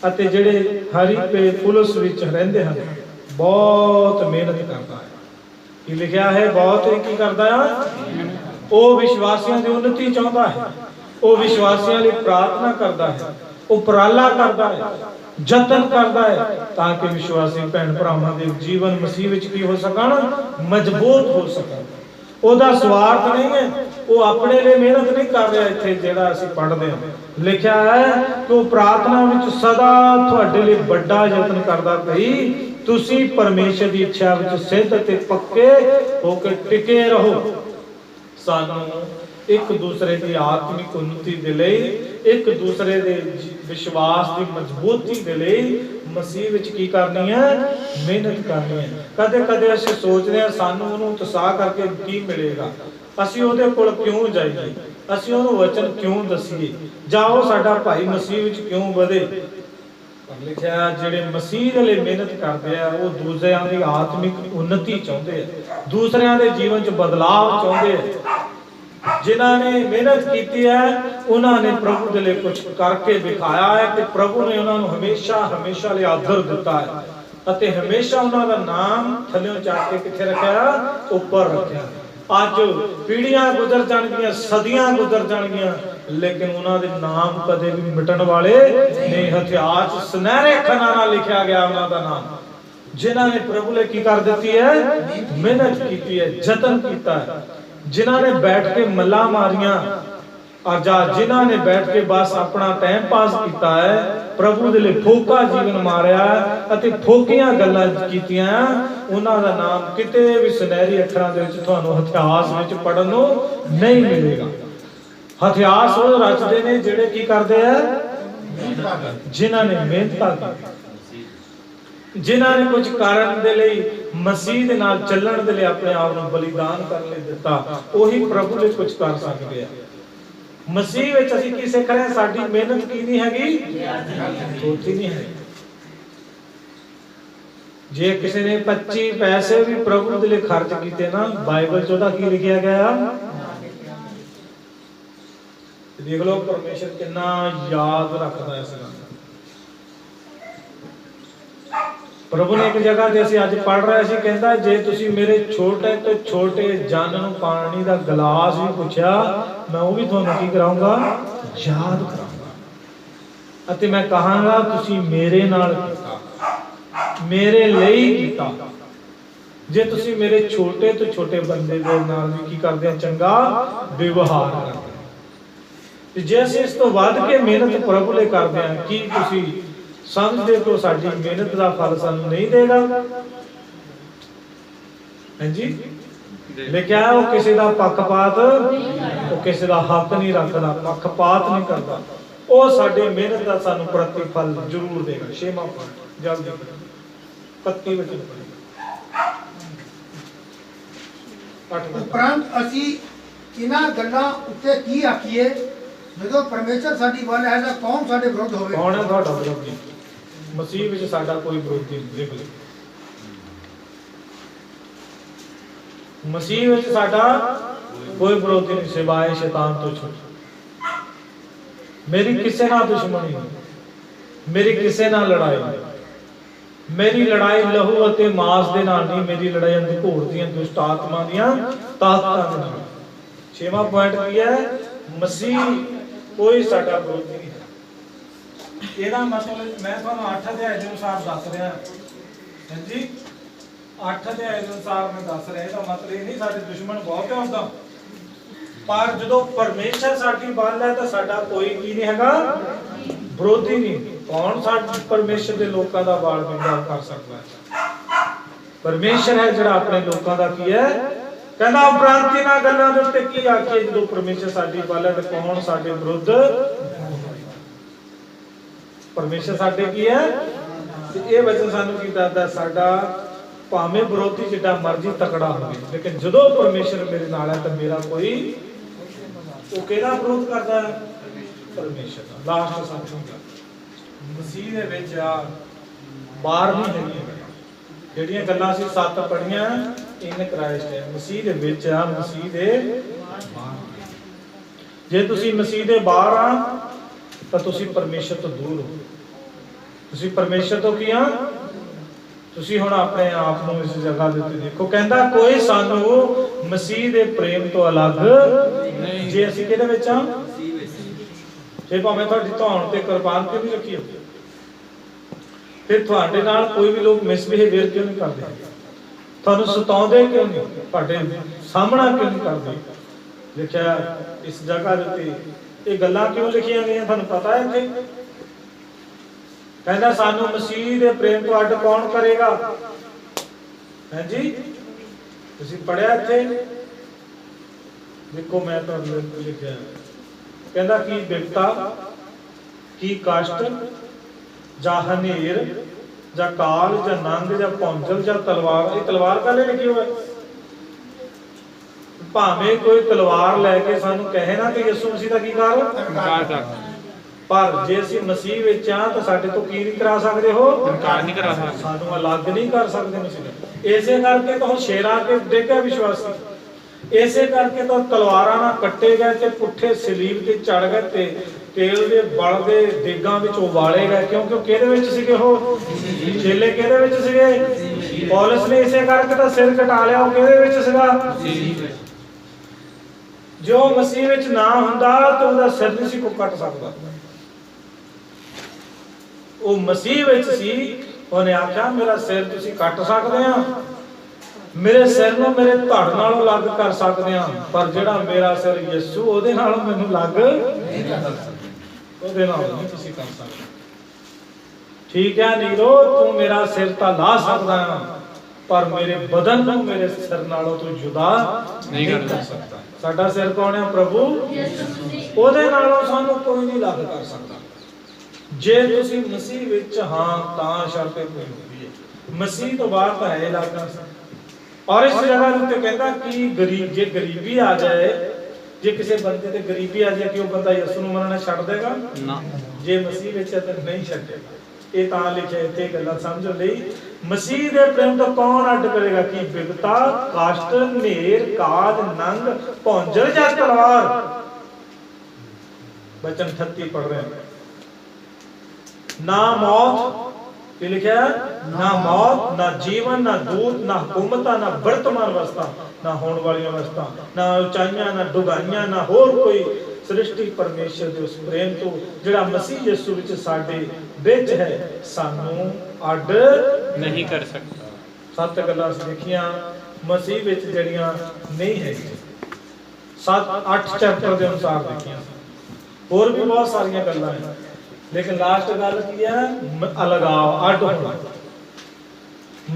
ਅਤੇ ਜਿਹੜੇ ਹਿਰਾਪੋਲਿਸ ਵਿੱਚ ਰਹਿੰਦੇ ਹਨ ਬਹੁਤ ਮਿਹਨਤ ਕਰਦਾ ਹੈ। ਕੀ ਲਿਖਿਆ ਹੈ? ਬਹੁਤ ਕੀ ਕਰਦਾ ਆ? ਉਹ ਵਿਸ਼ਵਾਸੀਆਂ ਦੀ ਉન્નਤੀ ਚਾਹੁੰਦਾ ਹੈ, ਉਹ ਵਿਸ਼ਵਾਸੀਆਂ ਲਈ ਪ੍ਰਾਰਥਨਾ ਕਰਦਾ ਹੈ, ਉਪਰਾਲਾ ਕਰਦਾ ਹੈ, ਯਤਨ ਕਰਦਾ ਹੈ ਤਾਂ ਕਿ ਵਿਸ਼ਵਾਸੀ ਭੈਣ ਭਰਾਵਾਂ ਦੇ ਜੀਵਨ ਮਸੀਹ ਵਿੱਚ ਕੀ ਹੋ ਸਕਣ? ਮਜ਼ਬੂਤ ਹੋ ਸਕਣ। ਉਹਦਾ ਸਵਾਰਥ ਨਹੀਂ ਹੈ, ਉਹ ਆਪਣੇ ਲਈ ਮਿਹਨਤ ਨਹੀਂ ਕਰ ਰਿਹਾ। ਇੱਥੇ ਜਿਹੜਾ ਅਸੀਂ ਪੜ੍ਹਦੇ ਹਾਂ ਲਿਖਿਆ ਹੈ ਕਿ ਉਹ ਪ੍ਰਾਰਥਨਾ ਵਿੱਚ ਸਦਾ ਤੁਹਾਡੇ ਲਈ ਵੱਡਾ ਯਤਨ ਕਰਦਾ ਭਈ ਤੁਸੀਂ ਪਰਮੇਸ਼ਰ ਦੀ ਇੱਛਾ ਵਿੱਚ ਸਿੱਧ ਅਤੇ ਪੱਕੇ ਹੋ ਕੇ ਟਿਕੇ ਰਹੋ। ਸਾਨੂੰ ਇੱਕ ਦੂਸਰੇ ਦੀ ਆਤਮਿਕ ਉન્નਤੀ ਦੇ ਲਈ, ਇੱਕ ਦੂਸਰੇ ਦੇ ਵਿਸ਼ਵਾਸ ਦੀ ਮਜ਼ਬੂਤੀ ਦੇ ਲਈ ਮਸੀਹ ਵਿੱਚ ਕੀ ਕਰਨੀ ਹੈ? ਮਿਹਨਤ ਕਰਨੀ ਹੈ। ਕਦੇ ਕਦੇ ਅਸੀਂ ਸੋਚਦੇ ਹਾਂ ਸਾਨੂੰ ਉਹਨੂੰ ਉਤਸ਼ਾਹ ਕਰਕੇ ਕੀ ਮਿਲੇਗਾ, ਅਸੀਂ ਉਹਦੇ ਕੋਲ ਕਿਉਂ ਜਾਈਏ, ਅਸੀਂ ਉਹਨੂੰ ਵਚਨ ਕਿਉਂ ਦਸੀਏ, ਜਾਂ ਉਹ ਸਾਡਾ ਭਾਈ ਮਸੀਹ ਵਿੱਚ ਕਿਉਂ ਵਧੇ। ਲਿਖਿਆ ਜਿਹੜੇ ਮਸੀਹ ਦੇ ਲਈ ਮਿਹਨਤ ਕਰਦੇ ਆ ਉਹ ਦੂਸਰਿਆਂ ਦੀ ਆਤਮਿਕ ਉન્નਤੀ ਚਾਹੁੰਦੇ ਆ, ਦੂਸਰਿਆਂ ਦੇ ਜੀਵਨ 'ਚ ਬਦਲਾਵ ਚਾਹੁੰਦੇ ਆ। ਜਿਨ੍ਹਾਂ ਨੇ ਮਿਹਨਤ ਕੀਤੀ ਹੈ ਉਹਨਾਂ ਨੇ ਪ੍ਰਭੂ ਦੇ ਲਈ ਕੁਝ ਕਰਕੇ ਦਿਖਾਇਆ ਹੈ ਤੇ ਪ੍ਰਭੂ ਨੇ ਉਹਨਾਂ ਨੂੰ ਹਮੇਸ਼ਾ ਲਈ ਆਦਰ ਦਿੱਤਾ ਹੈ ਅਤੇ ਹਮੇਸ਼ਾ ਉਹਨਾਂ ਦਾ ਨਾਮ ਥੱਲਿਓਂ ਚੱਕ ਕੇ ਕਿੱਥੇ ਰੱਖਿਆ? ਉੱਪਰ ਰੱਖਿਆ। ਅੱਜ ਪੀੜ੍ਹੀਆਂ ਗੁਜ਼ਰ ਜਾਣਗੀਆਂ, ਸਦੀਆਂ ਗੁਜ਼ਰ ਜਾਣਗੀਆਂ, ਲੇਕਿਨ ਉਹਨਾਂ ਦੇ ਨਾਮ ਕਦੇ ਵੀ ਮਿਟਣ ਵਾਲੇ ਨਹੀਂ। ਇਤਿਹਾਸ 'ਚ ਸੁਨਹਿਰੇ ਅੱਖਰਾਂ ਨਾਲ ਲਿਖਿਆ ਗਿਆ ਉਹਨਾਂ ਦਾ ਨਾਮ, ਜਿਨ੍ਹਾਂ ਨੇ ਪ੍ਰਭੂ ਲਈ ਕੀ ਕਰ ਦਿੱਤੀ ਹੈ? ਮਿਹਨਤ ਕੀਤੀ ਹੈ, ਯਤਨ ਕੀਤਾ ਹੈ। ਜਿਨ੍ਹਾਂ ਨੇ ਬੈਠ ਕੇ ਮੱਲਾਂ ਮਾਰੀਆਂ ਔਰ ਜਿਨ੍ਹਾਂ ਨੇ ਬੈਠ ਕੇ ਬਸ ਆਪਣਾ ਟਾਈਮ ਪਾਸ ਕੀਤਾ ਹੈ, ਪ੍ਰਭੂ ਦੇ ਲਈ ਫੋਕਾ ਜੀਵਨ ਮਾਰਿਆ ਅਤੇ ਫੋਕੀਆਂ ਗੱਲਾਂ ਕੀਤੀਆਂ, ਉਹਨਾਂ ਦਾ ਨਾਮ ਕਿਤੇ ਵੀ ਸੁਨਹਿਰੀ ਅੱਖਰਾਂ ਦੇ ਵਿੱਚ ਤੁਹਾਨੂੰ ਇਤਿਹਾਸ ਵਿੱਚ ਪੜ੍ਹਨ ਨੂੰ ਨਹੀਂ ਮਿਲੇਗਾ। ਇਤਿਹਾਸ ਉਹ ਰਚਦੇ ਨੇ ਜਿਹੜੇ ਕੀ ਕਰਦੇ ਆ? ਜਿਨ੍ਹਾਂ ਨੇ ਮਿਹਨਤਾਂ ਕੀਤੀ, ਜਿਨ੍ਹਾਂ ਨੇ ਕੁਝ ਕਰਨ ਦੇ ਲਈ ਮਸੀਹ ਦੇ ਨਾਲ ਚੱਲਣ ਦੇ ਲਈ ਆਪਣੇ ਆਪ ਨੂੰ ਬਲੀਦਾਨ ਕਰਨ ਲਈ ਦਿੱਤਾ, ਉਹੀ ਪ੍ਰਭੂ ਲਈ ਕੁਝ ਕਰ ਸਕਦੇ ਆ। ਮਸੀਹ ਵਿੱਚ ਅਸੀਂ ਕੀ ਸਿੱਖ ਰਹੇ ਹਾਂ? ਸਾਡੀ ਮਿਹਨਤ ਕੀ ਨਹੀਂ ਹੈਗੀ, ਥੋੜੀ ਨਹੀਂ ਹੈ। ਜੇ ਕਿਸੇ ਨੇ 25 ਪੈਸੇ ਵੀ ਪ੍ਰਭੂ ਦੇ ਲਈ ਖਰਚ ਕੀਤੇ ਨਾ, ਬਾਈਬਲ 'ਚ ਉਹਦਾ ਕੀ ਲਿਖਿਆ ਗਿਆ? ਦੇਖ ਲਓ ਪਰਮੇਸ਼ਰ ਕਿੰਨਾ ਯਾਦ ਰੱਖਦਾ ਇਸ ਗੱਲ। ਪ੍ਰਭੂ ਨੇ ਇੱਕ ਜਗ੍ਹਾ ਤੇ ਅਸੀਂ ਅੱਜ ਪੜ੍ਹ ਰਹੇ ਸੀ, ਕਹਿੰਦਾ ਜੇ ਤੁਸੀਂ ਮੇਰੇ ਛੋਟੇ ਤੋਂ ਛੋਟੇ ਜਨ ਨੂੰ ਪਾਣੀ ਦਾ ਗਲਾਸ ਵੀ ਪੁੱਛਿਆ, ਮੈਂ ਉਹ ਵੀ ਤੁਹਾਨੂੰ ਕੀ ਕਰਾਉਂਗਾ? ਯਾਦ ਕਰਾਉਂਗਾ। ਅਤੇ ਮੈਂ ਕਹਾਂਗਾ ਤੁਸੀਂ ਮੇਰੇ ਨਾਲ ਕੀਤਾ, ਮੇਰੇ ਲਈ ਕੀਤਾ। ਜੇ ਤੁਸੀਂ ਮੇਰੇ ਛੋਟੇ ਤੋਂ ਛੋਟੇ ਬੰਦੇ ਦੇ ਨਾਲ ਵੀ ਕੀ ਕਰਦੇ ਆ? ਚੰਗਾ ਵਿਵਹਾਰ ਕਰਦੇ। ਤੇ ਜੇ ਅਸੀਂ ਇਸ ਤੋਂ ਵੱਧ ਕੇ ਮਿਹਨਤ ਪ੍ਰਭੂ ਲਈ ਕਰਦੇ ਹਾਂ, ਕੀ ਤੁਸੀਂ ਸਮਝਦੇ ਹੋ ਸਾਡੀ ਮਿਹਨਤ ਦਾ ਫਲ ਸਾਨੂੰ ਨਹੀਂ ਦੇਗਾ? ਹਾਂਜੀ, ਲਿਖਿਆ ਉਹ ਕਿਸੇ ਦਾ ਪੱਖਪਾਤ, ਉਹ ਕਿਸੇ ਦਾ ਹੱਕ ਨਹੀਂ ਰੱਖਦਾ, ਪੱਖਪਾਤ ਨਹੀਂ ਕਰਦਾ। ਉਹ ਸਾਡੀ ਮਿਹਨਤ ਦਾ ਸਾਨੂੰ ਪ੍ਰਤੀਫਲ ਜ਼ਰੂਰ ਦੇਗਾ। 6ਵਾਂ ਪੁਆਇੰਟ ਜਲਦੀ 31 ਵਜੇ ਉਪਰੰਤ ਅਸੀਂ ਇਹਨਾਂ ਗੱਲਾਂ ਉੱਤੇ ਕੀ ਆਖੀਏ? ਜਦੋਂ ਪਰਮੇਸ਼ਰ ਸਾਡੀ ਵੱਲ ਹੈ ਤਾਂ ਕੌਣ ਸਾਡੇ ਵਿਰੁੱਧ ਹੋਵੇ? ਕੌਣ ਹੈ ਤੁਹਾਡਾ ਵਿਰੋਧੀ? ਮਸੀਹ ਵਿੱਚ ਸਾਡਾ ਕੋਈ ਵਿਰੋਧੀ ਨਹੀਂ। ਦੇਖ ਲਓ, ਮਸੀਹ ਵਿੱਚ ਸਾਡਾ ਕੋਈ ਵਿਰੋਧੀ ਨਹੀਂ ਸਿਵਾਏ ਸ਼ੈਤਾਨ ਤੋਂ ਛੁਟ। ਮੇਰੀ ਕਿਸੇ ਨਾਲ ਦੁਸ਼ਮਣੀ ਨਹੀਂ, ਮੇਰੀ ਕਿਸੇ ਨਾਲ ਲੜਾਈ ਨਹੀਂ। ਮੇਰੀ ਲੜਾਈ ਲਹੂ ਅਤੇ ਮਾਸ ਦੇ ਨਾਲ ਨਹੀਂ, ਮੇਰੀ ਲੜਾਈ ਅੰਧਕੂੜ ਦੀਆਂ ਦੁਸ਼ਟ ਆਤਮਾ ਦੀਆਂ ਤਾਕਤਾਂ ਦੇ ਨਾਲ। 6ਵਾਂ ਪੁਆਇੰਟ ਕੀ ਹੈ? ਮਸੀਹ ਕੋਈ ਸਾਡਾ ਵਿਰੋਧੀ ਨਹੀਂ। ਇਹਦਾ ਮਤਲਬ ਮੈਂ ਤੁਹਾਨੂੰ 8 ਅਧਿਆਇ ਦੇ ਅਨੁਸਾਰ ਦੱਸ ਰਿਹਾ। ਹਾਂਜੀ, 8 ਅਧਿਆਇ ਦੇ ਅਨੁਸਾਰ ਮੈਂ ਦੱਸ ਰਿਹਾ। ਇਹਦਾ ਮਤਲਬ ਇਹ ਨਹੀਂ ਸਾਡੇ ਦੁਸ਼ਮਣ ਬਹੁਤ ਹੈ ਉਦਾਂ, ਪਰ ਜਦੋਂ ਪਰਮੇਸ਼ਰ ਸਾਡੀ ਵੱਲ ਹੈ ਤਾਂ ਸਾਡਾ ਕੋਈ ਕੀ ਨਹੀਂ ਹੈਗਾ? ਵਿਰੋਧੀ ਨਹੀਂ। ਕੌਣ ਸਾਡੇ ਪਰਮੇਸ਼ਰ ਦੇ ਲੋਕਾਂ ਦਾ ਵਾਲ ਵਿੰਗਾ ਕਰ ਸਕਦਾ ਹੈ? ਪਰਮੇਸ਼ਰ ਹੈ ਜਿਹੜਾ ਆਪਣੇ ਲੋਕਾਂ ਦਾ ਕੀ ਹੈ? ਕਹਿੰਦਾ ਉਪਰੰਤ ਇਹਨਾਂ ਗੱਲਾਂ ਦੇ ਉੱਤੇ ਕੀ ਆਖੀਏ? ਜਦੋਂ ਪਰਮੇਸ਼ਰ ਸਾਡੀ ਵੱਲ ਹੈ ਤਾਂ ਕੌਣ ਸਾਡੇ ਵਿਰੁੱਧ? ਪਰਮੇਸ਼ਰ ਸਾਡੇ ਕੀ ਹੈ? ਤੇ ਇਹ ਵਚਨ ਸਾਨੂੰ ਕੀ ਦੱਸਦਾ? ਸਾਡਾ ਭਾਵੇਂ ਵਿਰੋਧੀ ਜਿੱਡਾ ਮਰਜ਼ੀ ਤਕੜਾ ਹੋਵੇ, ਲੇਕਿਨ ਜਦੋਂ ਪਰਮੇਸ਼ਰ ਮੇਰੇ ਨਾਲ ਹੈ ਤਾਂ ਮੇਰਾ ਕੋਈ, ਉਹ ਕਿਹਦਾ ਵਿਰੋਧ ਕਰਦਾ ਹੈ? ਪਰਮੇਸ਼ਰ ਦਾ। ਲਾਸਟ ਸਮਝੂਗਾ ਮਸੀਹ ਦੇ ਵਿੱਚ ਆ 12ਵੀਂ ਹੈਗੀ ਜਿਹੜੀਆਂ ਗੱਲਾਂ ਅਸੀਂ 7 ਪੜ੍ਹੀਆਂ, ਇਨ ਕ੍ਰਾਈਸਟ ਹੈ। ਮਸੀਹ ਦੇ ਵਿੱਚ ਆ, ਮਸੀਹ ਦੇ ਬਾਹਰ। ਜੇ ਤੁਸੀਂ ਮਸੀਹ ਦੇ ਬਾਹਰ ਆ ਤਾਂ ਤੁਸੀਂ ਪਰਮੇਸ਼ਰ ਤੋਂ ਦੂਰ ਹੋ। ਤੁਸੀਂ ਪਰਮੇਸ਼ਰ ਤੋਂ ਕੀ ਆ? ਤੁਸੀਂ ਹੁਣ ਆਪਣੇ ਆਪ ਨੂੰ ਇਸ ਜਗ੍ਹਾ ਦੇ ਉੱਤੇ ਦੇਖੋ। ਕਹਿੰਦਾ ਕੋਈ ਸਾਨੂੰ ਮਸੀਹ ਦੇ ਪ੍ਰੇਮ ਤੋਂ ਅਲੱਗ ਨਹੀਂ। ਜੇ ਅਸੀਂ ਕਿਹਦੇ ਵਿੱਚ ਆ? ਜੇ ਭਾਵੇਂ ਤੁਹਾਡੀ ਧੌਣ ਤੇ ਕੁਰਬਾਨ ਕਿਉਂ ਨਹੀਂ ਰੱਖੀ ਹੁੰਦੀ, ਫਿਰ ਤੁਹਾਡੇ ਨਾਲ ਕੋਈ ਵੀ ਲੋਕ ਮਿਸਬਿਹੇਵੀਅਰ ਕਿਉਂ ਨਹੀਂ ਕਰਦੇ? ਤੁਹਾਨੂੰ ਸਤਾਉਂਦੇ ਕਿਉਂ ਨਹੀਂ? ਤੁਹਾਡੇ ਸਾਹਮਣਾ ਕਿਉਂ ਨਹੀਂ ਕਰਦੇ? ਲਿਖਿਆ ਇਸ ਜਗ੍ਹਾ ਦੇ ਉੱਤੇ ਇਹ ਗੱਲਾਂ ਕਿਉਂ ਲਿਖੀਆਂ ਗਈਆਂ? ਤੁਹਾਨੂੰ ਪਤਾ ਹੈ ਇੱਥੇ ਕਹਿੰਦਾ ਸਾਨੂੰ ਮਸੀਹ ਦੇ ਪ੍ਰੇਮ ਤੋਂ ਅੱਡ ਕੌਣ ਕਰੇਗਾ? ਹਾਂਜੀ, ਤੁਸੀਂ ਪੜਿਆ ਇੱਥੇ? ਦੇਖੋ ਮੈਂ ਤੁਹਾਨੂੰ ਲਿਖਿਆ, ਕਹਿੰਦਾ ਕੀ ਬਿਪਤਾ, ਕੀ ਕਸ਼ਟ, ਜਾਂ ਹਨੇਰ, ਜਾਂ ਕਾਲ, ਜਾਂ ਨੰਗ, ਜਾਂ ਪੌਂਜਲ, ਜਾਂ ਤਲਵਾਰ। ਇਹ ਤਲਵਾਰ ਕਾਹਲੇ ਲਿਖੀ ਹੋਈ? ਭਾਵੇਂ ਕੋਈ ਤਲਵਾਰ ਲੈ ਕੇ ਸਾਨੂੰ ਕਹੇ ਨਾ ਕਿ ਯਿਸੂ ਮਸੀਹ ਦਾ ਕੀ ਕਰ, ਪਰ ਜੇ ਅਸੀਂ ਮਸੀਹ ਵਿੱਚ ਆ ਤਾਂ ਸਾਡੇ ਤੋਂ ਕੀ ਨਹੀਂ ਕਰਾ ਸਕਦੇ? ਹੋ ਇਨਕਾਰ ਨਹੀਂ ਕਰਾ ਸਕਦੇ, ਸਾਨੂੰ ਅਲੱਗ ਨਹੀਂ ਕਰ ਸਕਦੇ ਮਸੀਹ ਤੋਂ। ਇਸੇ ਕਰਕੇ ਤਾਂ ਸ਼ੇਰਾਂ ਕੇ ਡੇਗਾ ਵਿਸ਼ਵਾਸੀ, ਇਸੇ ਕਰਕੇ ਤਾਂ ਤਲਵਾਰਾਂ ਨਾਲ ਕੱਟੇ ਗਏ ਤੇ ਪੁੱਠੇ ਸਲੀਬ ਤੇ ਚੜ ਗਏ ਤੇ ਤੇਲ ਦੇ ਬਲਦੇ ਦੇਗਾਂ ਵਿੱਚ ਉਬਾਲੇ ਗਏ। ਕਿਉਂਕਿ ਉਹ ਕਿਹਦੇ ਵਿੱਚ ਸੀਗੇ? ਉਹ ਚੇਲੇ ਕਿਹਦੇ ਵਿੱਚ ਸੀਗੇ? ਪੌਲਸ ਨੇ ਇਸੇ ਕਰਕੇ ਤਾਂ ਸਿਰ ਕਟਾ ਲਿਆ। ਉਹ ਕਿਹਦੇ ਵਿੱਚ ਸੀਗਾ? ਜੋ ਮਸੀਹ ਵਿੱਚ ਨਾ ਹੁੰਦਾ ਤਾਂ ਉਹਦਾ ਸਿਰ ਨਹੀਂ ਸੀ ਕੋਈ ਕੱਟ ਸਕਦਾ। ਉਹ ਮਸੀਹ ਵਿੱਚ ਸੀ, ਉਹਨੇ ਆਖਿਆ ਮੇਰਾ ਸਿਰ ਤੁਸੀਂ ਕੱਟ ਸਕਦੇ ਆ, ਮੇਰੇ ਸਿਰ ਨੂੰ ਮੇਰੇ ਧੜ ਨਾਲੋਂ ਅਲੱਗ ਕਰ ਸਕਦੇ ਆ, ਪਰ ਜਿਹੜਾ ਮੇਰਾ ਸਿਰ ਯਿਸੂ ਉਹਦੇ ਨਾਲੋਂ ਮੈਨੂੰ ਅਲੱਗ ਨਹੀਂ ਕਰ ਸਕਦਾ। ਉਹਦੇ ਨਾਲ ਨਹੀਂ ਤੁਸੀਂ ਕਰ ਸਕਦੇ। ਠੀਕ ਹੈ ਨੀਰੋ, ਤੂੰ ਮੇਰਾ ਸਿਰ ਤਾਂ ਲਾ ਸਕਦਾ ਆ, ਪਰ ਮੇਰੇ ਬਦਨ ਨੂੰ ਮੇਰੇ ਸਿਰ ਨਾਲੋਂ ਤੂੰ ਜੁਦਾ ਨਹੀਂ ਕਰ ਸਕਦਾ। ਸਾਡਾ ਸਿਰ ਕੌਣ ਹੈ? ਪ੍ਰਭੂ ਯਿਸੂ। ਉਹਦੇ ਨਾਲੋਂ ਸਾਨੂੰ ਕੋਈ ਨਹੀਂ ਅਲੱਗ ਕਰ ਸਕਦਾ। ਜੇ ਤੁਸੀਂ ਮਸੀਹ ਵਿੱਚ ਹਾਂ ਤਾਂ ਸ਼ਰਤ ਕੋਈ ਹੁੰਦੀ ਹੈ, ਮਸੀਹ ਤੋਂ ਬਾਅਦ ਤਾਂ ਹੈ ਅਲੱਗ। ਔਰ ਇਸ ਜਗ੍ਹਾ ਉੱਤੇ ਕਹਿੰਦਾ ਕਿ ਗਰੀਬ, ਜੇ ਗਰੀਬੀ ਆ ਜਾਏ ਜੇ ਕਿਸੇ ਬੰਦੇ ਤੇ ਗਰੀਬੀ ਆ ਜਾਏ ਕਿ ਉਹ ਬੰਦਾ ਯਿਸੂ ਨੂੰ ਮੰਨਣਾ ਛੱਡ ਦੇਗਾ ਨਾ। ਜੇ ਮਸੀਹ ਵਿੱਚ ਹੈ ਤਾਂ ਨਹੀਂ ਛੱਡੇਗਾ। ਇਹ ਤਾਂ ਲਿਖਿਆ ਇੱਥੇ ਗੱਲਾਂ ਸਮਝਣ ਲਈ। ਮਸੀਹ ਦੇ ਪ੍ਰੇਮ ਤੋਂ ਕੌਣ ਅੱਡ ਕਰੇਗਾ? ਕਿ ਬਿਪਤਾ, ਕਸ਼ਟ, ਨੇਰ, ਕਾਲ, ਨੰਗ, ਭੌਂਜਲ ਜਾਂ ਤਲਵਾਰ। बचन 38 पढ़ रहे हैं। ना मौत, क्या लिखा है? ना मौत, ना जीवन, ना दूत, ना हुकूमत, ना वर्तमान अवस्था, ना होने वाली अवस्था, ना ऊंचाइयां, ना डुगाइयां, ना होर कोई सृष्टि परमेश्वर के उस प्रेम तो जिहड़ा मसीह यीशु विच साडे विच है सानू अड नहीं कर सकता। 7 गल्लां देखियां मसीह विच जिहड़ियां नहीं है। 7-8 चैप्टर के अनुसार देखियां। और भी बहुत सारिया गल्लां हैं, लेकिन लास्ट गल की है अलगाव, अड होना।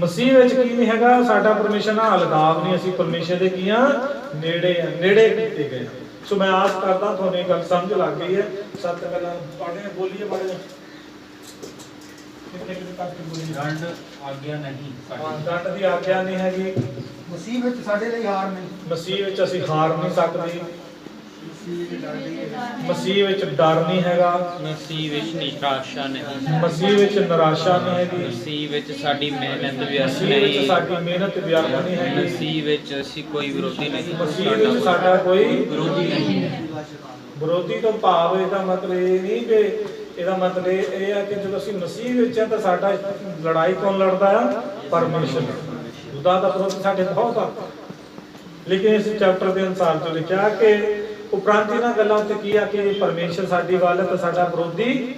मसीह विच की नहीं हैगा साडा परमेश्वर नाल अलगाव नहीं, असीं परमेश्वर दे की हां नेड़े आ, नेड़े कीते गए। सो मैं आस करदा तुहानूं ये गल समझ लग गई है। 7 गल्लां पढ़े बोलिए बड़े दंड आज्ञा नहीं, दंड दी आज्ञा नहीं हैगी। मसीह ਵਿੱਚ ਸਾਡੇ ਲਈ ਹਾਰ ਨਹੀਂ। मसीह विच असीं हार नहीं सकदे। मसीह विच डर नहीं हैगा। मसीह विच निराशा नहीं, मसीह विच निराशा नहीं हैगी। मसीह विच साडी मेहनत व्यर्थ मसीह विच नहीं, साडी मेहनत व्यर्थ नहीं हैगी। मसीह विच असीं कोई विरोधी नहीं, मसीह विच साडा कोई विरोधी नहीं। विरोधी तो भाव ਇਹਦਾ ਮਤਲਬ ਇਹ ਨਹੀਂ ਕਿ ਇਹਦਾ ਮਤਲਬ ਇਹ ਹੈ ਕਿ ਜਦੋਂ ਅਸੀਂ ਮਸੀਹ ਵਿੱਚ ਹਾਂ ਤਾਂ ਸਾਡਾ ਲੜਾਈ ਕੌਣ ਲੜਦਾ ਆ? ਪਰਮੇਸ਼ਰ। ਉਹਦਾ ਤਾਂ ਵਿਰੋਧ ਸਾਡੇ ਬਹੁਤ ਆ। ਲੇਕਿਨ ਇਸ ਚੈਪਟਰ ਦੇ ਅਨੁਸਾਰ ਜੋ ਲਿਖਿਆ ਕਿ ਉਪਰੰਤ ਇਹਨਾਂ ਗੱਲਾਂ ਉੱਤੇ ਕੀ ਆ ਕਿ ਪਰਮੇਸ਼ਰ ਸਾਡੀ ਵੱਲ ਹੈ ਤਾਂ ਸਾਡਾ ਵਿਰੋਧੀ।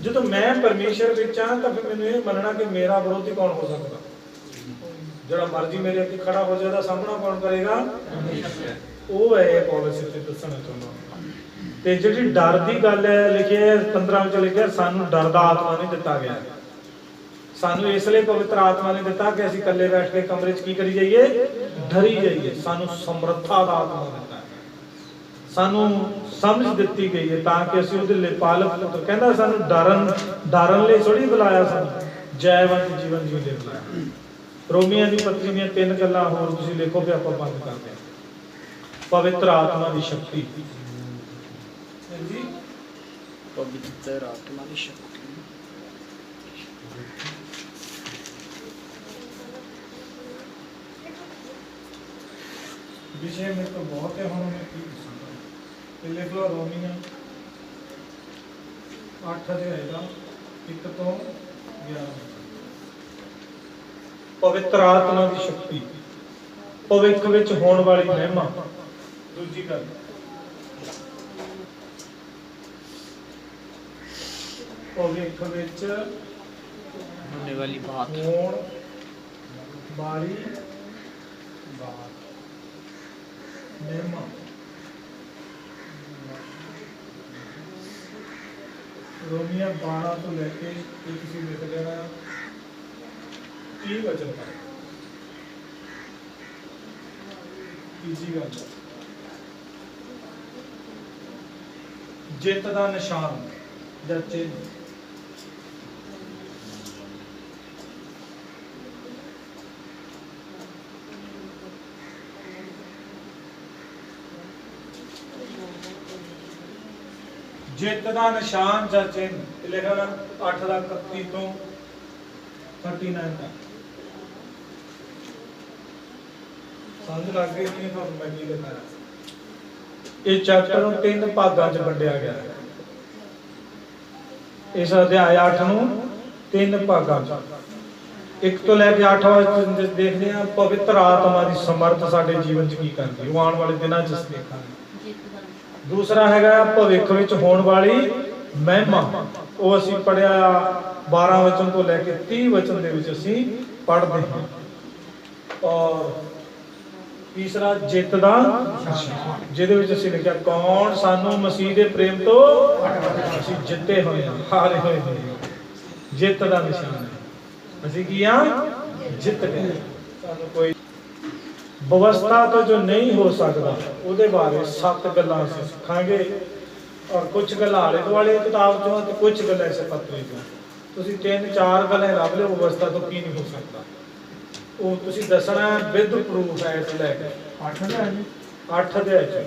ਜਦੋਂ ਮੈਂ ਪਰਮੇਸ਼ਰ ਵਿੱਚ ਹਾਂ ਤਾਂ ਫਿਰ ਮੈਨੂੰ ਇਹ ਮੰਨਣਾ ਕਿ ਮੇਰਾ ਵਿਰੋਧੀ ਕੌਣ ਹੋ ਸਕਦਾ? ਜਿਹੜਾ ਮਰਜ਼ੀ ਮੇਰੇ ਅੱਗੇ ਖੜਾ ਹੋ ਜਾਏ ਦਾ ਸਾਹਮਣਾ ਕੌਣ ਕਰੇਗਾ? ਉਹ ਹੈ ਪੌਲਸ ਇੱਥੇ ਦੱਸਣਾ ਚਾਹੁੰਦਾ। ਤੇ ਜਿਹੜੀ ਡਰ ਦੀ ਗੱਲ ਹੈ ਲਿਖਿਆ 15 ਵਿੱਚ ਲਿਖਿਆ ਸਾਨੂੰ ਡਰ ਦਾ ਆਤਮਾ ਨਹੀਂ ਦਿੱਤਾ ਗਿਆ। ਸਾਨੂੰ ਇਸ ਲਈ ਪਵਿੱਤਰ ਆਤਮਾ ਨੇ ਦਿੱਤਾ ਕਿ ਅਸੀਂ ਇਕੱਲੇ ਬੈਠ ਕੇ ਕਮਰੇ 'ਚ ਕੀ ਕਰੀ ਜਾਈਏ? ਡਰੀ ਜਾਈਏ। ਸਾਨੂੰ ਸਮਰੱਥਾ ਦਾ ਆਤਮਾ ਦਿੱਤਾ ਹੈ, ਸਾਨੂੰ ਸਮਝ ਦਿੱਤੀ ਗਈ ਹੈ ਤਾਂ ਕਿ ਅਸੀਂ ਉਹਦੇ ਲਈ ਪਾਲਕ ਪੁੱਤਰ। ਕਹਿੰਦਾ ਸਾਨੂੰ ਡਰਨ ਲਈ ਥੋੜੀ ਬੁਲਾਇਆ, ਸਾਨੂੰ ਜੈਵੰਤ ਜੀਵਨ ਜੀਣ ਲਈ ਬੁਲਾਇਆ। ਰੋਮੀਆਂ ਦੀ ਪੱਤਰੀ ਦੀਆਂ 3 ਗੱਲਾਂ ਹੋਰ ਤੁਸੀਂ ਲਿਖੋ ਕਿ ਆਪਾਂ ਬੰਦ ਕਰਦੇ ਹਾਂ। ਪਵਿੱਤਰ ਆਤਮਾ ਦੀ ਸ਼ਕਤੀ। ਜੀ पवित्र आत्मा की शक्ति। विषय में तो बहुत है, हम लिख लो रोमिया 8 अध्याय का 1 ਤੋਂ 11। पवित्र आत्मा की शक्ति, भविख विच होने वाली महिमा। दूजी गल भविख विच होने वाली बात, होने वाली बात, महिमा। रोमिया 12 ਤੋਂ ਲੈ ਕੇ ਤੁਸੀਂ ਲਿਖ ਲੈਣਾ 30 ਵਚਨ ਤੱਕ। ਤੀਜੀ ਗੱਲ ਜਿੱਤ ਦਾ ਨਿਸ਼ਾਨ ਜਾਂ ਚਿੰਨ੍ਹ। ਜਿੱਤ ਦਾ ਨਿਸ਼ਾਨ ਜਾਂ ਚਿੰਨ੍ਹ ਲਿਖਣਾ 8 ਦਾ 31 ਤੋਂ 39 ਤੱਕ। ਸਮਝ ਲੱਗ ਗਈ ਨਹੀਂ ਤੁਹਾਨੂੰ ਮੈਂ ਕੀ ਲਿਖਾਇਆ? ਇਹ ਚੈਪਟਰ ਨੂੰ 3 ਭਾਗਾਂ 'ਚ ਵੰਡਿਆ ਗਿਆ ਹੈ। ਇਸ ਅਧਿਆਇ 8 ਨੂੰ 3 ਭਾਗਾਂ 'ਚ 1 ਤੋਂ ਲੈ ਕੇ 8 ਵਜੇ ਦੇਖਦੇ ਹਾਂ ਪਵਿੱਤਰ ਆਤਮਾ ਦੀ ਸਮਰੱਥ ਸਾਡੇ ਜੀਵਨ 'ਚ ਕੀ ਕਰਦੀ ਹੈ, ਉਹ ਆਉਣ ਵਾਲੇ ਦਿਨਾਂ 'ਚ ਦੇਖਾਂਗੇ। दूसरा हैगा भविख विच होने वाली महिमा, वो असी पढ़िया 12 वचन तो लैके 30 वचन दे विच असी पढ़ते हैं। और तीसरा जित दा जिहदे विच असी लिखिया कौन सानू मसीह दे प्रेम तो असी जिते होए हां, हारे होए हैं। जित दा निशान है असी की हां, जित गए। सानू कोई व्यवस्था तो जो नहीं हो सकता ਉਹਦੇ ਬਾਰੇ 7 ਗੱਲਾਂ ਅਸੀਂ ਸਿੱਖਾਂਗੇ। ਔਰ ਕੁਝ ਗੱਲਾਂ ਆਲੇ ਦੁਆਲੇ ਕਿਤਾਬ ਚੋਂ ਤੇ ਕੁਝ ਗੱਲਾਂ ਇਸ ਪੱਤਰੀ ਚੋਂ। ਤੁਸੀਂ 3-4 ਗੱਲਾਂ ਲੱਭ ਲਿਓ ਵਿਵਸਥਾ ਤੋਂ ਕੀ ਨਹੀਂ ਹੋ ਸਕਦਾ, ਉਹ ਤੁਸੀਂ ਦੱਸਣਾ ਵਿਦ ਪ੍ਰੂਫ ਹੈ। ਇਸ ਲੈ ਕੇ 8 ਅਧਿਆਇ ਚ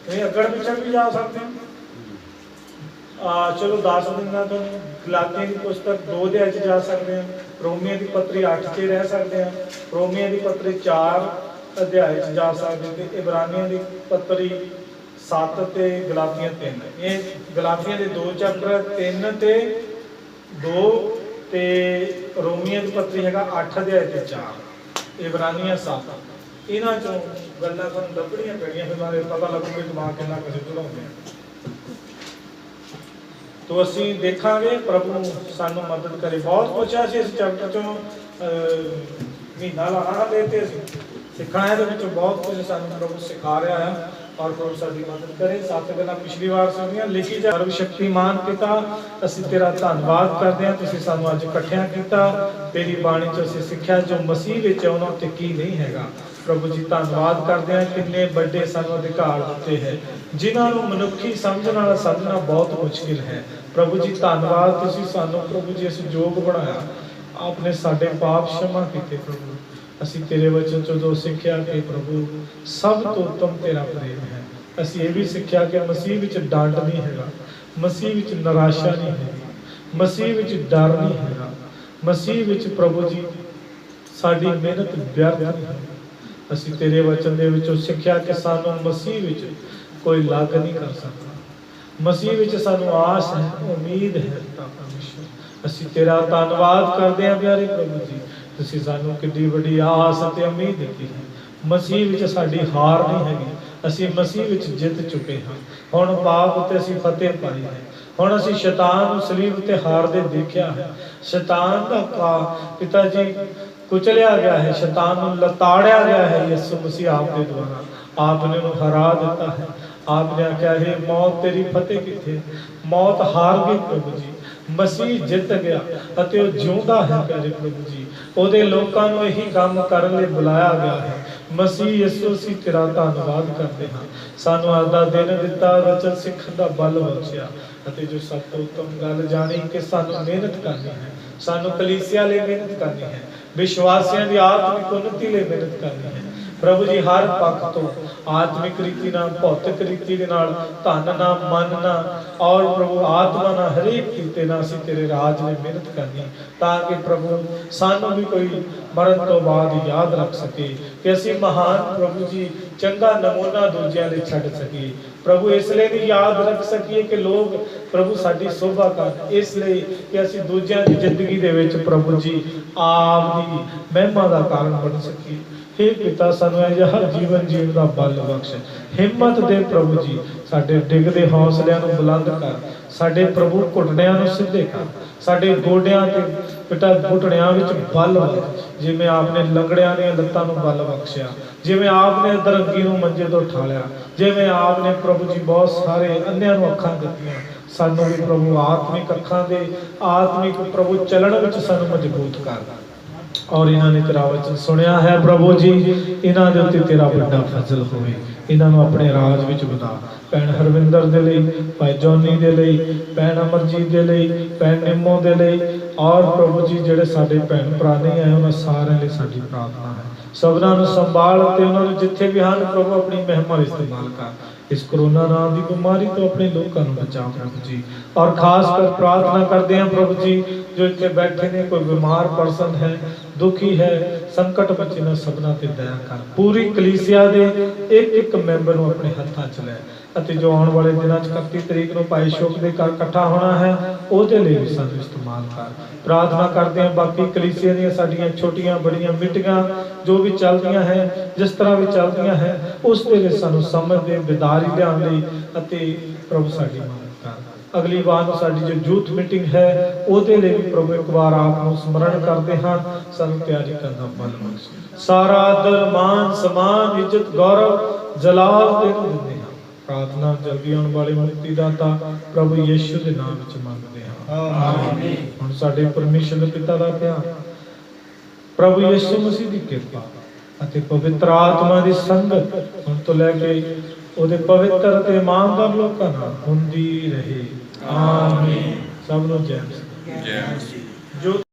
ਤੁਸੀਂ ਅਗੜ ਪਿੱਛੇ ਵੀ ਜਾ ਸਕਦੇ ਹੋ। ਚਲੋ 10 ਦਿਨਾਂ ਤੋਂ ਗਲਾਤੀਆਂ ਦੀ ਪੁਸਤਕ 2 ਅਧਿਆਇ 'ਚ ਜਾ ਸਕਦੇ ਹਾਂ, ਰੋਮੀਆਂ ਦੀ ਪੱਤਰੀ 8 'ਚ ਰਹਿ ਸਕਦੇ ਹਾਂ, ਰੋਮੀਆਂ ਦੀ ਪੱਤਰੀ 4 ਅਧਿਆਇ 'ਚ ਜਾ ਸਕਦੇ ਹਾਂ, ਤੇ ਇਬਰਾਨੀਆਂ ਦੀ ਪੱਤਰੀ 7 ਤੇ ਗਲਾਤੀਆਂ 3। ਇਹ ਗਲਾਤੀਆਂ ਦੇ 2 ਚੈਪਟਰ 3 ਤੇ 2 ਤੇ ਰੋਮੀਆਂ ਦੀ ਪੱਤਰੀ ਹੈਗਾ 8 ਅਧਿਆਇ ਤੇ 4, ਇਬਰਾਨੀਆਂ 7। ਇਹਨਾਂ ਚੋਂ ਗੱਲਾਂ ਤੁਹਾਨੂੰ ਲੱਭਣੀਆਂ ਪੈਣੀਆਂ, ਫਿਰ ਨਾਲੇ ਪਤਾ ਲੱਗੂਗਾ ਦਿਮਾਗ ਕਿੰਨਾ ਕੁਝ ਚੜਾਉਂਦੇ ਆ। ਤੋ ਅਸੀਂ ਦੇਖਾਂਗੇ ਪ੍ਰਭੂ ਸਾਨੂੰ ਮਦਦ ਕਰੇ। ਬਹੁਤ ਪੁੱਛਿਆ ਸੀ ਇਸ ਚੈਪਟਰ ਚੋਂ, ਮਹੀਨਾ ਲਾਣਾ ਦੇ ਤੇ ਅਸੀਂ ਸਿੱਖਣਾ ਹੈ, ਦੇ ਵਿੱਚੋਂ ਬਹੁਤ ਕੁਝ ਸਾਨੂੰ ਪ੍ਰਭੂ ਸਿਖਾ ਰਿਹਾ ਹੈ ਔਰ ਪ੍ਰਭੂ ਸਾਡੀ ਮਦਦ ਕਰੇ। 7 ਗੱਲਾਂ ਪਿਛਲੀ ਵਾਰ ਸੁਣੀਆਂ, ਲਿਖੀ ਜਾ ਸਰਵ ਸ਼ਕਤੀਮਾਨ ਪਿਤਾ, ਅਸੀਂ ਤੇਰਾ ਧੰਨਵਾਦ ਕਰਦੇ ਹਾਂ, ਤੁਸੀਂ ਸਾਨੂੰ ਅੱਜ ਇਕੱਠਿਆਂ ਕੀਤਾ। ਤੇਰੀ ਬਾਣੀ 'ਚ ਅਸੀਂ ਸਿੱਖਿਆ ਜੋ ਮਸੀਹ ਵਿੱਚ ਹੈ ਉਹਨਾਂ ਉੱਤੇ ਕੀ ਨਹੀਂ ਹੈਗਾ। ਪ੍ਰਭੂ ਜੀ ਧੰਨਵਾਦ ਕਰਦੇ ਹਾਂ, ਕਿੰਨੇ ਵੱਡੇ ਸਾਨੂੰ ਅਧਿਕਾਰ ਦਿੱਤੇ ਹੈ ਜਿਨ੍ਹਾਂ ਨੂੰ ਮਨੁੱਖੀ ਸਮਝ ਨਾਲ ਸਮਝਣਾ ਬਹੁਤ ਮੁਸ਼ਕਿਲ ਹੈ। ਪ੍ਰਭੂ ਜੀ ਧੰਨਵਾਦ, ਤੁਸੀਂ ਸਾਨੂੰ ਪ੍ਰਭੂ ਜੀ ਇਸ ਯੋਗ ਬਣਾਇਆ, ਆਪਨੇ ਸਾਡੇ ਪਾਪ क्षमा ਕੀਤੇ। ਪ੍ਰਭੂ ਅਸੀਂ ਤੇਰੇ ਵਚਨ ਚੋਂ ਜੋ ਸਿੱਖਿਆ ਕਿ ਪ੍ਰਭੂ ਸਭ ਤੋਂ ਉੱਤਮ ਤੇਰਾ ਪ੍ਰੇਮ ਹੈ। ਅਸੀਂ ਇਹ ਵੀ ਸਿੱਖਿਆ ਕਿ ਮਸੀਹ ਵਿੱਚ ਡਾਂਟ ਨਹੀਂ ਹੈਗਾ, ਮਸੀਹ ਵਿੱਚ ਨਿਰਾਸ਼ਾ ਨਹੀਂ ਹੈਗੀ, ਮਸੀਹ ਵਿੱਚ ਡਰ ਨਹੀਂ ਹੈਗਾ, ਮਸੀਹ ਵਿੱਚ ਪ੍ਰਭੂ ਜੀ ਸਾਡੀ ਮਿਹਨਤ ਵਿਅਰਥ ਨਹੀਂ ਹੈ। ਅਸੀਂ ਤੇਰੇ ਵਚਨ ਦੇ ਵਿੱਚੋਂ ਸਿੱਖਿਆ ਕਿ ਸਾਨੂੰ ਮਸੀਹ ਵਿੱਚ ਕੋਈ ਲੱਗ ਨਹੀਂ ਕਰ ਸਕਦਾ, ਮਸੀਹ ਵਿੱਚ ਸਾਨੂੰ ਆਸ ਹੈ, ਉਮੀਦ ਹੈ। ਪਰਮੇਸ਼ਰ ਅਸੀਂ ਤੇਰਾ ਧੰਨਵਾਦ ਕਰਦੇ ਹਾਂ ਪਿਆਰੇ ਪ੍ਰਭੂ ਜੀ, ਤੁਸੀਂ ਸਾਨੂੰ ਕਿੰਨੀ ਵੱਡੀ ਆਸ ਅਤੇ ਉਮੀਦ ਦਿੱਤੀ ਹੈ। ਮਸੀਹ ਵਿੱਚ ਸਾਡੀ ਹਾਰ ਨਹੀਂ ਹੈਗੀ, ਅਸੀਂ ਮਸੀਹ ਵਿੱਚ ਜਿੱਤ ਚੁੱਕੇ ਹਾਂ। ਹੁਣ ਪਾਪ ਉੱਤੇ ਅਸੀਂ ਫਤਿਹ ਪਾਈ ਹੈ, ਹੁਣ ਅਸੀਂ ਸ਼ੈਤਾਨ ਨੂੰ ਸਲੀਬ ਉੱਤੇ ਹਾਰਦੇ ਦੇਖਿਆ ਹੈ। ਸ਼ੈਤਾਨ ਦਾ ਪਿਤਾ ਜੀ ਕੁਚਲਿਆ ਗਿਆ ਹੈ, ਸ਼ੈਤਾਨ ਨੂੰ ਲਤਾੜਿਆ ਗਿਆ ਹੈ। ਯਿਸੂ ਮਸੀਹ ਆਪ ਦੇ ਦੁਆਰਾ आपने उन्हें हरा देता है। आपने आख्या है मौत तेरी फतेह किथे, मौत हार गई प्रभु जी, मसीह जित गया ਅਤੇ ਉਹ ਜਿਉਂਦਾ ਹੈ ਪਿਆਰੇ ਪ੍ਰਭੂ ਜੀ। ਉਹਦੇ ਲੋਕਾਂ ਨੂੰ ਇਹੀ ਕੰਮ ਕਰਨ ਲਈ ਬੁਲਾਇਆ ਗਿਆ ਹੈ। ਮਸੀਹ ਯਿਸੂ ਅਸੀਂ ਤੇਰਾ ਧੰਨਵਾਦ ਕਰਦੇ ਹਾਂ, ਸਾਨੂੰ ਅੱਜ ਦਾ ਦਿਨ ਦਿੱਤਾ, ਵਚਨ ਸਿੱਖਣ ਦਾ ਬਲ ਬਖਸ਼ਿਆ ਅਤੇ ਜੋ ਸਭ ਤੋਂ ਉੱਤਮ ਗੱਲ ਜਾਣੀ ਕਿ ਸਾਨੂੰ ਮਿਹਨਤ ਕਰਨੀ ਹੈ, ਸਾਨੂੰ ਕਲੀਸਿਆ ਲਈ ਮਿਹਨਤ ਕਰਨੀ ਹੈ, ਵਿਸ਼ਵਾਸੀਆਂ ਦੀ ਆਤਮਿਕ ਉન્નਤੀ ਲਈ ਮਿਹਨਤ ਕਰਨੀ ਹੈ। ਪ੍ਰਭੂ ਜੀ ਹਰ ਪੱਖ ਤੋਂ ਆਤਮਿਕ ਰੀਤੀ ਨਾਲ, ਭੌਤਿਕ ਰੀਤੀ ਦੇ ਨਾਲ, ਧਨ ਨਾਲ, ਮਨ ਨਾਲ ਔਰ ਪ੍ਰਭੂ ਆਤਮਾ ਨਾਲ, ਹਰੇਕ ਕੀਤੇ ਨਾਲ ਅਸੀਂ ਤੇਰੇ ਰਾਜ ਲਈ ਮਿਹਨਤ ਕਰਨੀ, ਤਾਂ ਕਿ ਪ੍ਰਭੂ ਸਾਨੂੰ ਵੀ ਕੋਈ ਮਰਨ ਤੋਂ ਬਾਅਦ ਯਾਦ ਰੱਖ ਸਕੇ ਕਿ ਅਸੀਂ ਮਹਾਨ ਪ੍ਰਭੂ ਜੀ ਚੰਗਾ ਨਮੂਨਾ ਦੂਜਿਆਂ ਲਈ ਛੱਡ ਸਕੀਏ। ਪ੍ਰਭੂ ਇਸ ਲਈ ਵੀ ਯਾਦ ਰੱਖ ਸਕੀਏ ਕਿ ਲੋਕ ਪ੍ਰਭੂ ਸਾਡੀ ਸੋਭਾ ਕਰਨ, ਇਸ ਲਈ ਕਿ ਅਸੀਂ ਦੂਜਿਆਂ ਦੀ ਜ਼ਿੰਦਗੀ ਦੇ ਵਿੱਚ ਪ੍ਰਭੂ ਜੀ ਆਪ ਦੀ ਮਹਿਮਾ ਦਾ ਕਾਰਨ ਬਣ ਸਕੀਏ। हे पिता सानू अजिहा जीवन जीवन का बल बख्श, हिम्मत दे प्रभु जी, साडे डिगदे हौसलियां नूं बुलंद कर, साडे प्रभु घुटनियां नूं सिद्धे कर, साडे गोडियां ते पिता घुटनियां विच बल बख्श, जिवें आपने लंगड़ियां दी लत्तां नूं बल बख्शिया, जिवें आपने दरंगी नूं मंजे तो उठालिया, जिवें आपने प्रभु जी बहुत सारे अन्नियां नूं अखां दित्तियां, सानू भी प्रभु आत्मिक अखां दे आत्मिक प्रभु चलन विच सानू मजबूत कर। और इन्होंने तेरा वचन सुनिया है प्रभु जी, इन्हां दे उत्ते तेरा बड़ा फजल होवे, इन्हां नूं अपने राज विच बना। भैन हरविंदर दे लई, भाई जॉनी दे लई, भैन अमरजीत दे लई, भैन निम्मो दे लई और प्रभु जी जिहड़े साडे भैन भरा नहीं आए उन्हां सारिआं लई साडी प्रार्थना है। सबनां नूं संभाल ते उन्हां नूं जिथे भी हन प्रभु अपनी महिमा इस्तेमाल कर। इस कोरोना नाम की बीमारी तो अपने लोगों को बचाओ प्रभु जी। और खास कर प्रार्थना करते हैं प्रभु जी जो इतने बैठे ने, कोई बीमार पर्सन है, दुखी है, संकट में इन्हां सबना ते दया कर। पूरी कलीसिया दे एक एक मैंबर नूं अपने हत्थां च लै ਅਤੇ जो आने वाले दिनों 31 तरीक को भाई शोक के घर इकट्ठा होना है ਉਹਦੇ ਲਈ भी सानू इस्तेमाल कर। प्रार्थना करते हैं बाकी कलीसिया ਦੀਆਂ ਸਾਡੀਆਂ ਛੋਟੀਆਂ ਬੜੀਆਂ ਮੀਟਿੰਗਾਂ जो भी चलदियां हैं, जिस तरह भी चलदियां हैं, उस दे विच सानू समझ दे बिदारी लिआउण लई ਅਤੇ प्रभु साडी मदद कर। अगली बार साडी जो यूथ मीटिंग है ਉਹਦੇ ਲਈ भी प्रभु एक बार आप ਨੂੰ स्मरण करते हैं, सानू तैयारी करना बल बख्श। सारा आदर मान सम्मान इज्जत गौरव जलाल तेनू दिंदे हैं। प्रार्थना जल्दी आने वाले मुक्ति दाता प्रभु यीशु के नाम विच मंगते हैं, आमीन। हुण साडे परमेश्वर दे पिता दा प्यार, प्रभु यीशु मसीह दी किरपा अते पवित्र आत्मा दी संगत हुण तो लैके ओदे पवित्र अते ईमानदार लोकां नाल हुंदी रहे, आमीन। सब नूं जय मसीह।